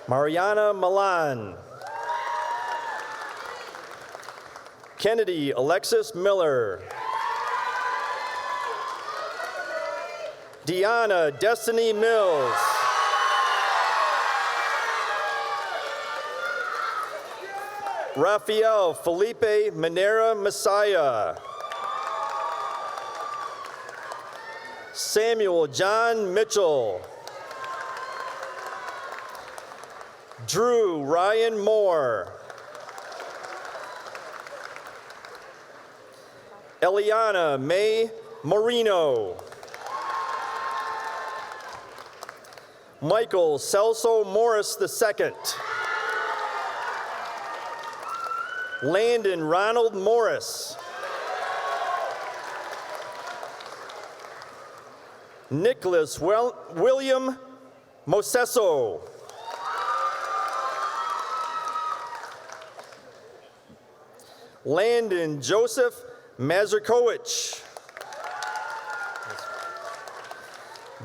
Mariana Milan. Kennedy Alexis Miller. Deanna Destiny Mills. Rafael Felipe Manera Messiah. Samuel John Mitchell. Drew Ryan Moore. Eliana May Marino. Michael Celso Morris II. Landon Ronald Morris. Nicholas William Mosesso. Landon Joseph Mazurkowicz.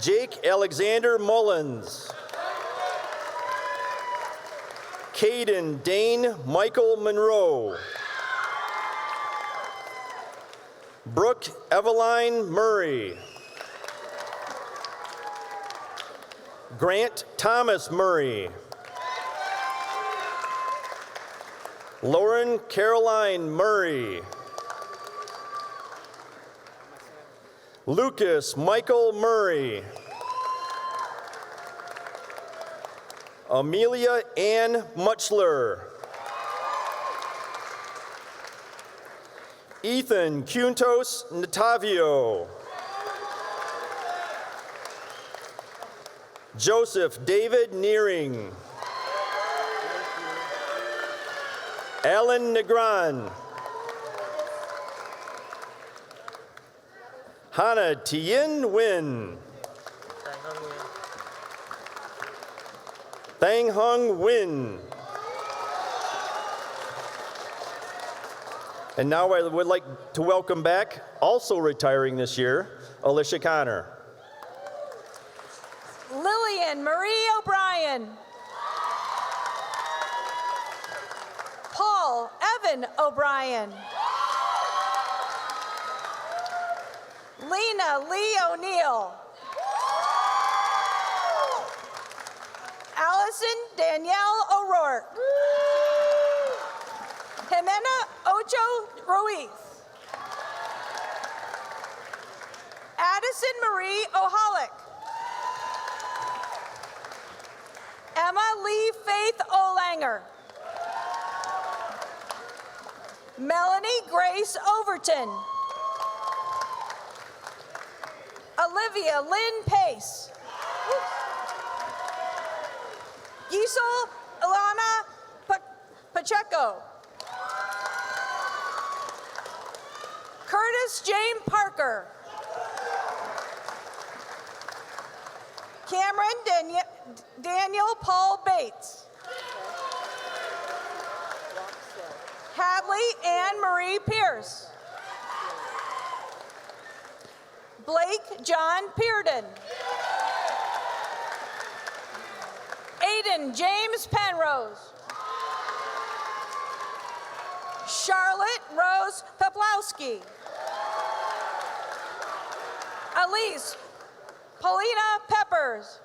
Jake Alexander Mullins. Caden Dane Michael Monroe. Brooke Eveline Murray. Grant Thomas Murray. Lauren Caroline Murray. Lucas Michael Murray. Amelia Ann Muchler. Ethan Cuntos Natavio. Joseph David Nearing. Alan Negron. Hannah Tien Nguyen. Thang Hung Nguyen. And now I would like to welcome back, also retiring this year, Alicia Connor. Lillian Marie O'Brien. Paul Evan O'Brien. Lena Lee O'Neill. Allison Danielle O'Rourke. Jimena Ocho Ruiz. Addison Marie Oholick. Emma Lee Faith Olanger. Melanie Grace Overton. Olivia Lynn Pace. Gisel Ilana Pacheco. Curtis James Parker. Cameron Daniel Paul Bates. Hadley Anne Marie Pierce. Blake John Pearden. Aiden James Penrose. Charlotte Rose Peplowski. Elise Paulina Peppers.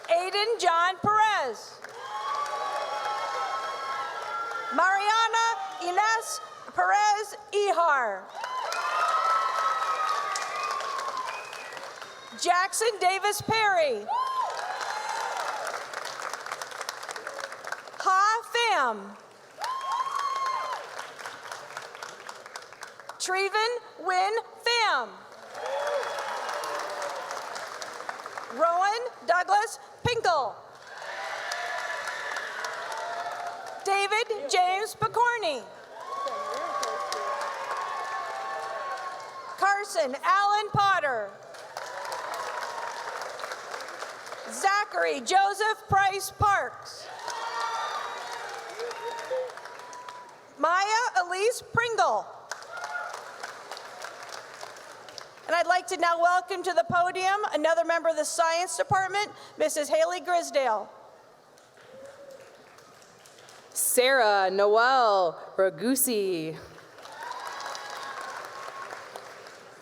Aiden John Perez. Mariana Ines Perez Ihar. Jackson Davis Perry. Ha Pham. Treven Win Pham. Rowan Douglas Pinkle. David James Picorni. Carson Allen Potter. Zachary Joseph Price Parks. Maya Elise Pringle. And I'd like to now welcome to the podium another member of the Science Department, Mrs. Haley Grisdale. Sarah Noel Ragusi.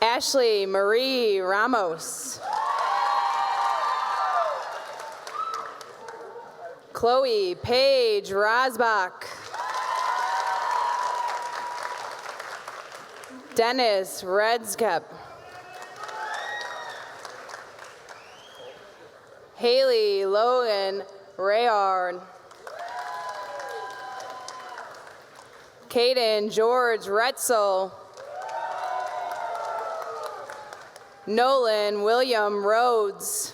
Ashley Marie Ramos. Chloe Paige Rosbach. Dennis Redskep. Haley Logan Rayard. Caden George Retzel. Nolan William Rhodes.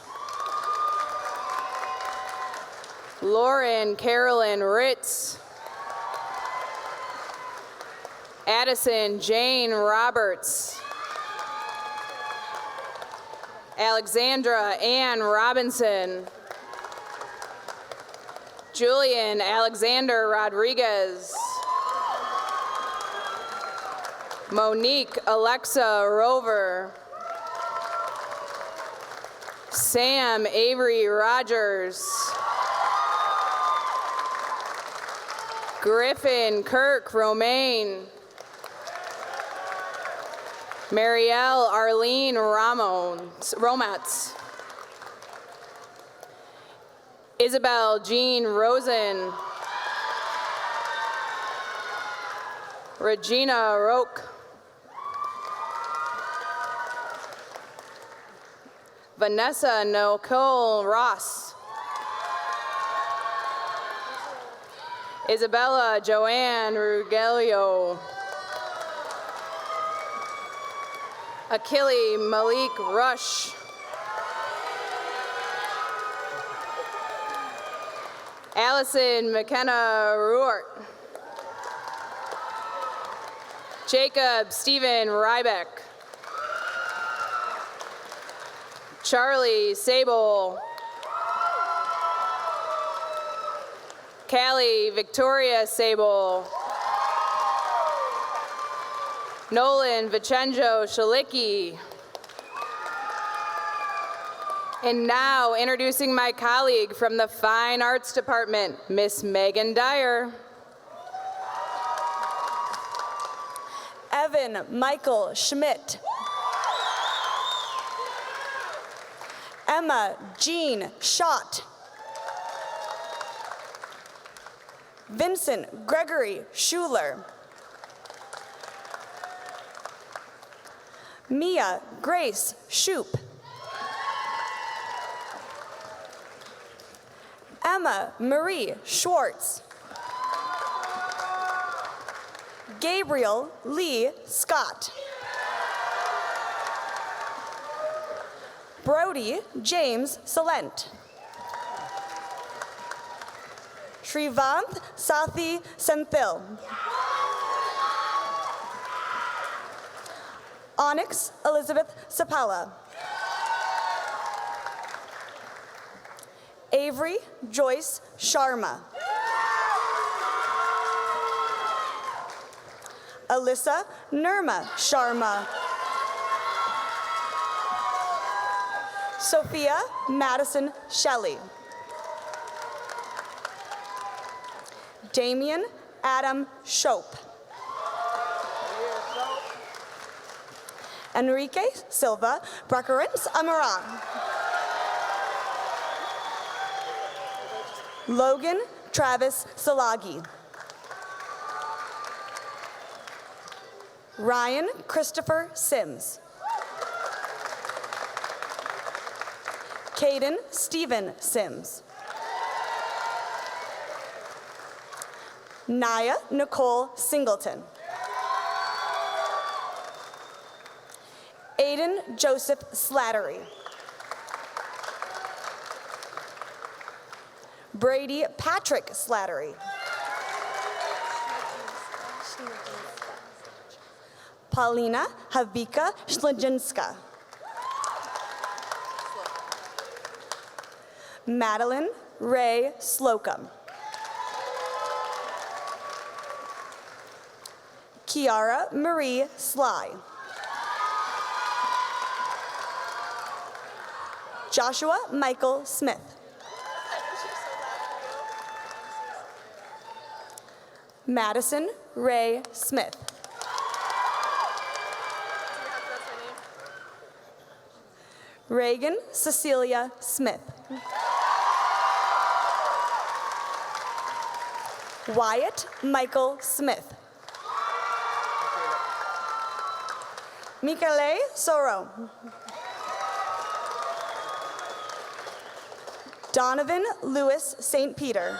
Lauren Carolyn Ritz. Addison Jane Roberts. Alexandra Ann Robinson. Julian Alexander Rodriguez. Monique Alexa Rover. Sam Avery Rogers. Griffin Kirk Romaine. Marielle Arlene Romatz. Isabel Jean Rosen. Regina Roque. Vanessa Nicole Ross. Isabella Joanne Rugelio. Achille Malik Rush. Allison McKenna Ruart. Jacob Stephen Rybeck. Charlie Sable. Callie Victoria Sable. Nolan Vicenzo Shalicki. And now introducing my colleague from the Fine Arts Department, Miss Megan Dyer. Evan Michael Schmidt. Emma Jean Schott. Vincent Gregory Schuler. Mia Grace Shoup. Emma Marie Schwartz. Gabriel Lee Scott. Brody James Salent. Srivanth Sathi Senthil. Onyx Elizabeth Sapala. Avery Joyce Sharma. Alyssa Nirma Sharma. Sophia Madison Shelley. Damian Adam Shope. Enrique Silva Bracarins Amaran. Logan Travis Salagi. Ryan Christopher Sims. Caden Stephen Sims. Naya Nicole Singleton. Aiden Joseph Slattery. Brady Patrick Slattery. Paulina Havika Shlajinska. Madeline Ray Slocum. Kiara Marie Sly. Joshua Michael Smith. Madison Ray Smith. Reagan Cecilia Smith. Wyatt Michael Smith. Michele Soro. Donovan Lewis St. Peter.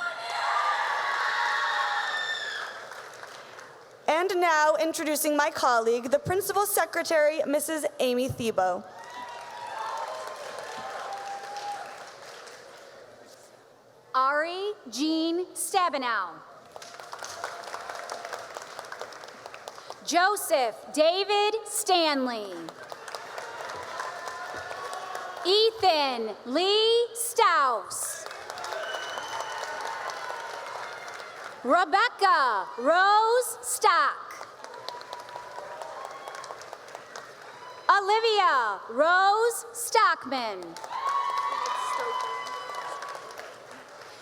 And now introducing my colleague, the Principal Secretary, Mrs. Amy Thiebaud. Ari Jean Stabenow. Joseph David Stanley. Ethan Lee Staus. Rebecca Rose Stock. Olivia Rose Stockman.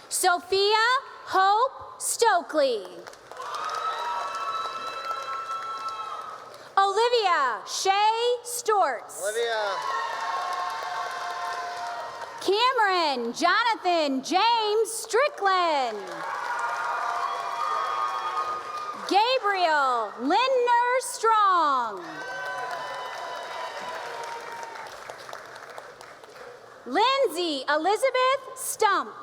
Sophia Hope Stokely. Olivia Shay Stortz. Cameron Jonathan James Strickland. Gabriel Lindner Strong. Lindsay Elizabeth Stump.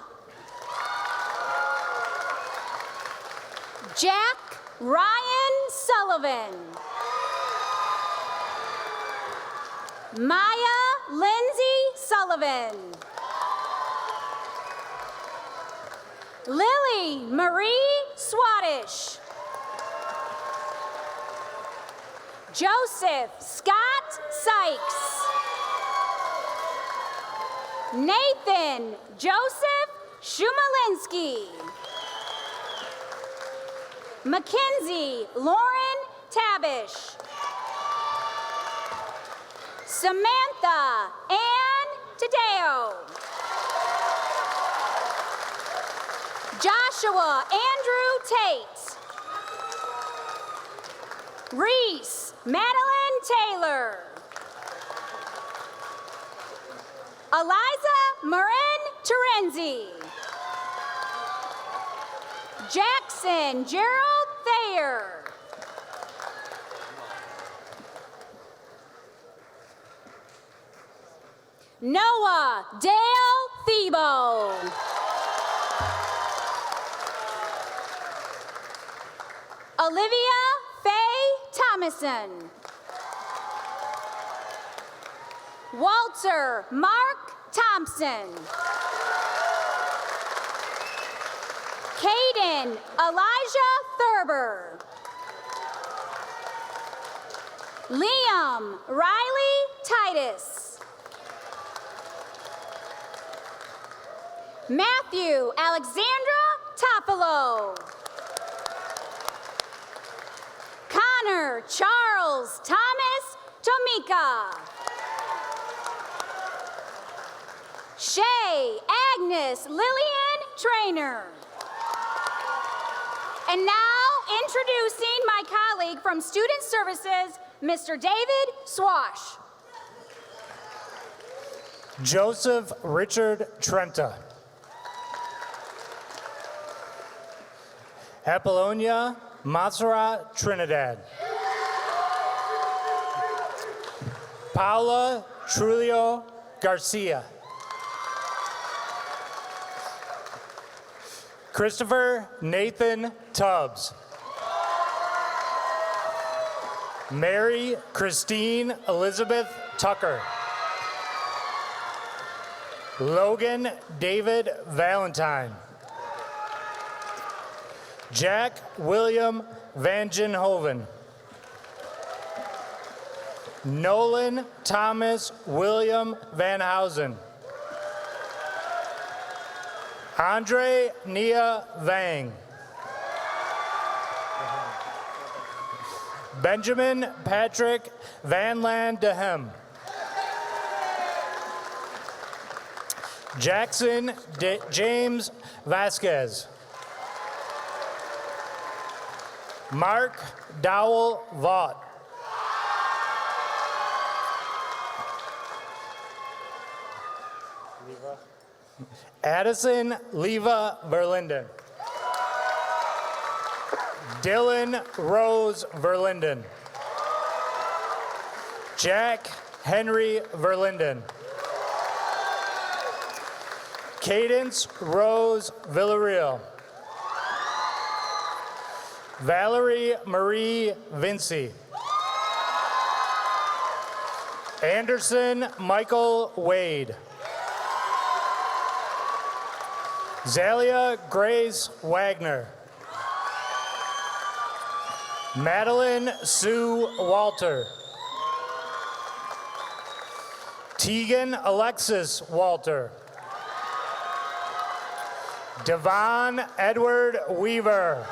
Jack Ryan Sullivan. Maya Lindsay Sullivan. Lily Marie Swadish. Joseph Scott Sykes. Nathan Joseph Shumalinsky. Mackenzie Lauren Tabish. Samantha Ann Tadeo. Joshua Andrew Tate. Reese Madeline Taylor. Eliza Marin Terenzi. Jackson Gerald Thayer. Noah Dale Thebo. Olivia Faye Thomason. Walter Mark Thompson. Caden Elijah Thurber. Liam Riley Titus. Matthew Alexandra Topolo. Connor Charles Thomas Tomika. Shay Agnes Lillian Trainer. And now, introducing my colleague from Student Services, Mr. David Swash. Joseph Richard Trenta. Apollonia Montserrat Trinidad. Paula Trulio Garcia. Christopher Nathan Tubbs. Mary Christine Elizabeth Tucker. Logan David Valentine. Jack William Vangenhoven. Nolan Thomas William Van Housen. Andre Nia Vang. Benjamin Patrick Van Land Dehem. Jackson James Vasquez. Mark Dowell Vaught. Addison Leva Verlinden. Dylan Rose Verlinden. Jack Henry Verlinden. Cadence Rose Villarreal. Valerie Marie Vinci. Anderson Michael Wade. Zalia Grace Wagner. Madeline Sue Walter. Tegan Alexis Walter. Devon Edward Weaver.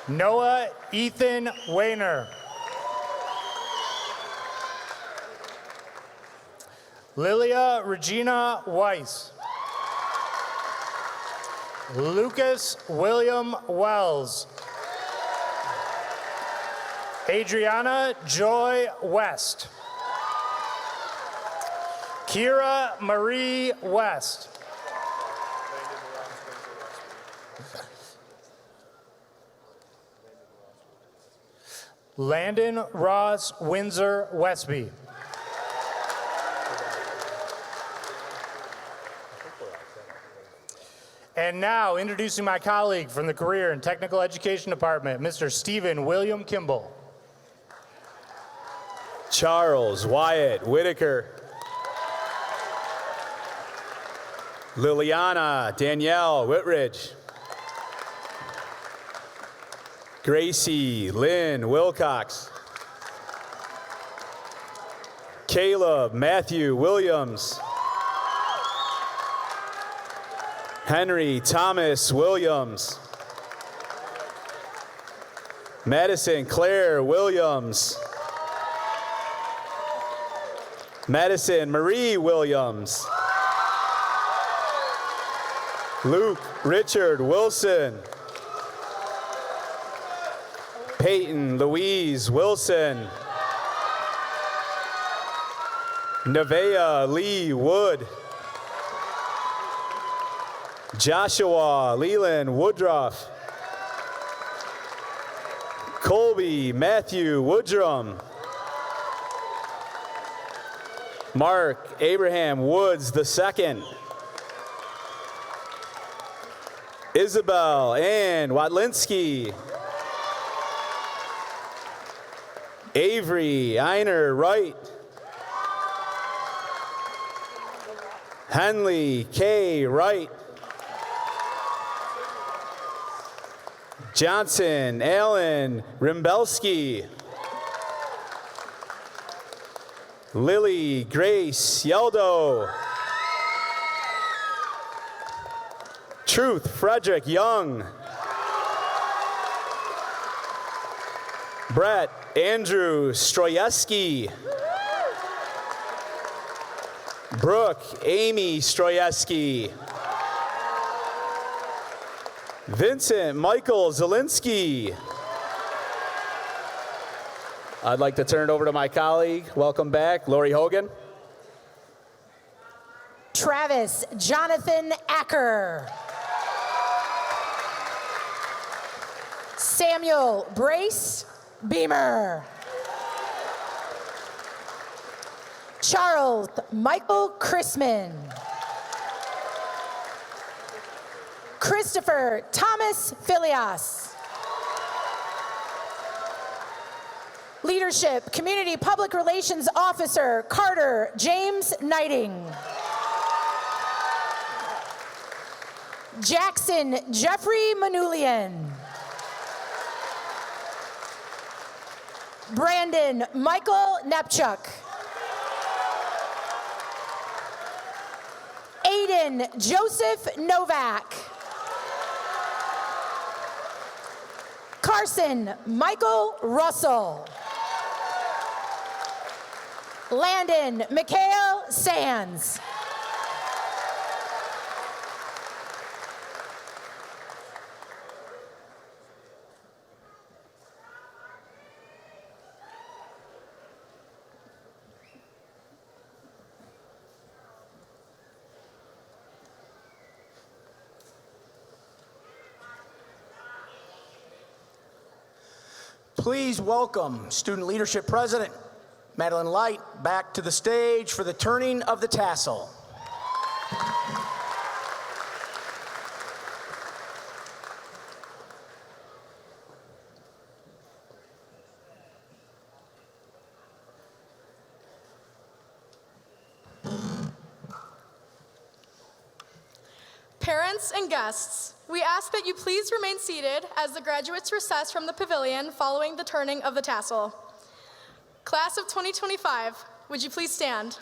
Noah Ethan Wayner. Lilia Regina Weiss. Lucas William Wells. Adriana Joy West. Kira Marie West. Landon Ross Windsor Westby. And now, introducing my colleague from the Career and Technical Education Department, Mr. Stephen William Kimball. Charles Wyatt Whitaker. Liliana Danielle Whitridge. Gracie Lynn Wilcox. Caleb Matthew Williams. Henry Thomas Williams. Madison Claire Williams. Madison Marie Williams. Luke Richard Wilson. Peyton Louise Wilson. Nevaeh Lee Wood. Joshua Leland Woodruff. Colby Matthew Woodrum. Mark Abraham Woods II. Isabel Ann Watlinski. Avery Einer Wright. Henley K. Wright. Johnson Alan Rimbelski. Lily Grace Yeldo. Truth Frederick Young. Brett Andrew Stroyeski. Brooke Amy Stroyeski. Vincent Michael Zielinski. I'd like to turn it over to my colleague. Welcome back, Lori Hogan. Travis Jonathan Acker. Samuel Brace Beamer. Charles Michael Chrisman. Christopher Thomas Filias. Leadership Community Public Relations Officer Carter James Knighting. Jackson Jeffrey Manulian. Brandon Michael Nepchuk. Aiden Joseph Novak. Carson Michael Russell. Landon Mikhail Sands. Please welcome Student Leadership President Madeline Light back to the stage for the turning of the tassel. Parents and guests, we ask that you please remain seated as the graduates recess from the pavilion following the turning of the tassel. Class of 2025, would you please stand?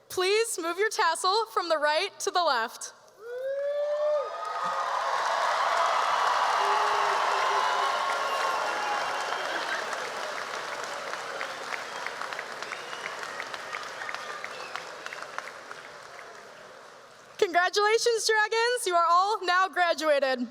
Please move your tassel from the right to the left. Congratulations, Dragons. You are all now graduated.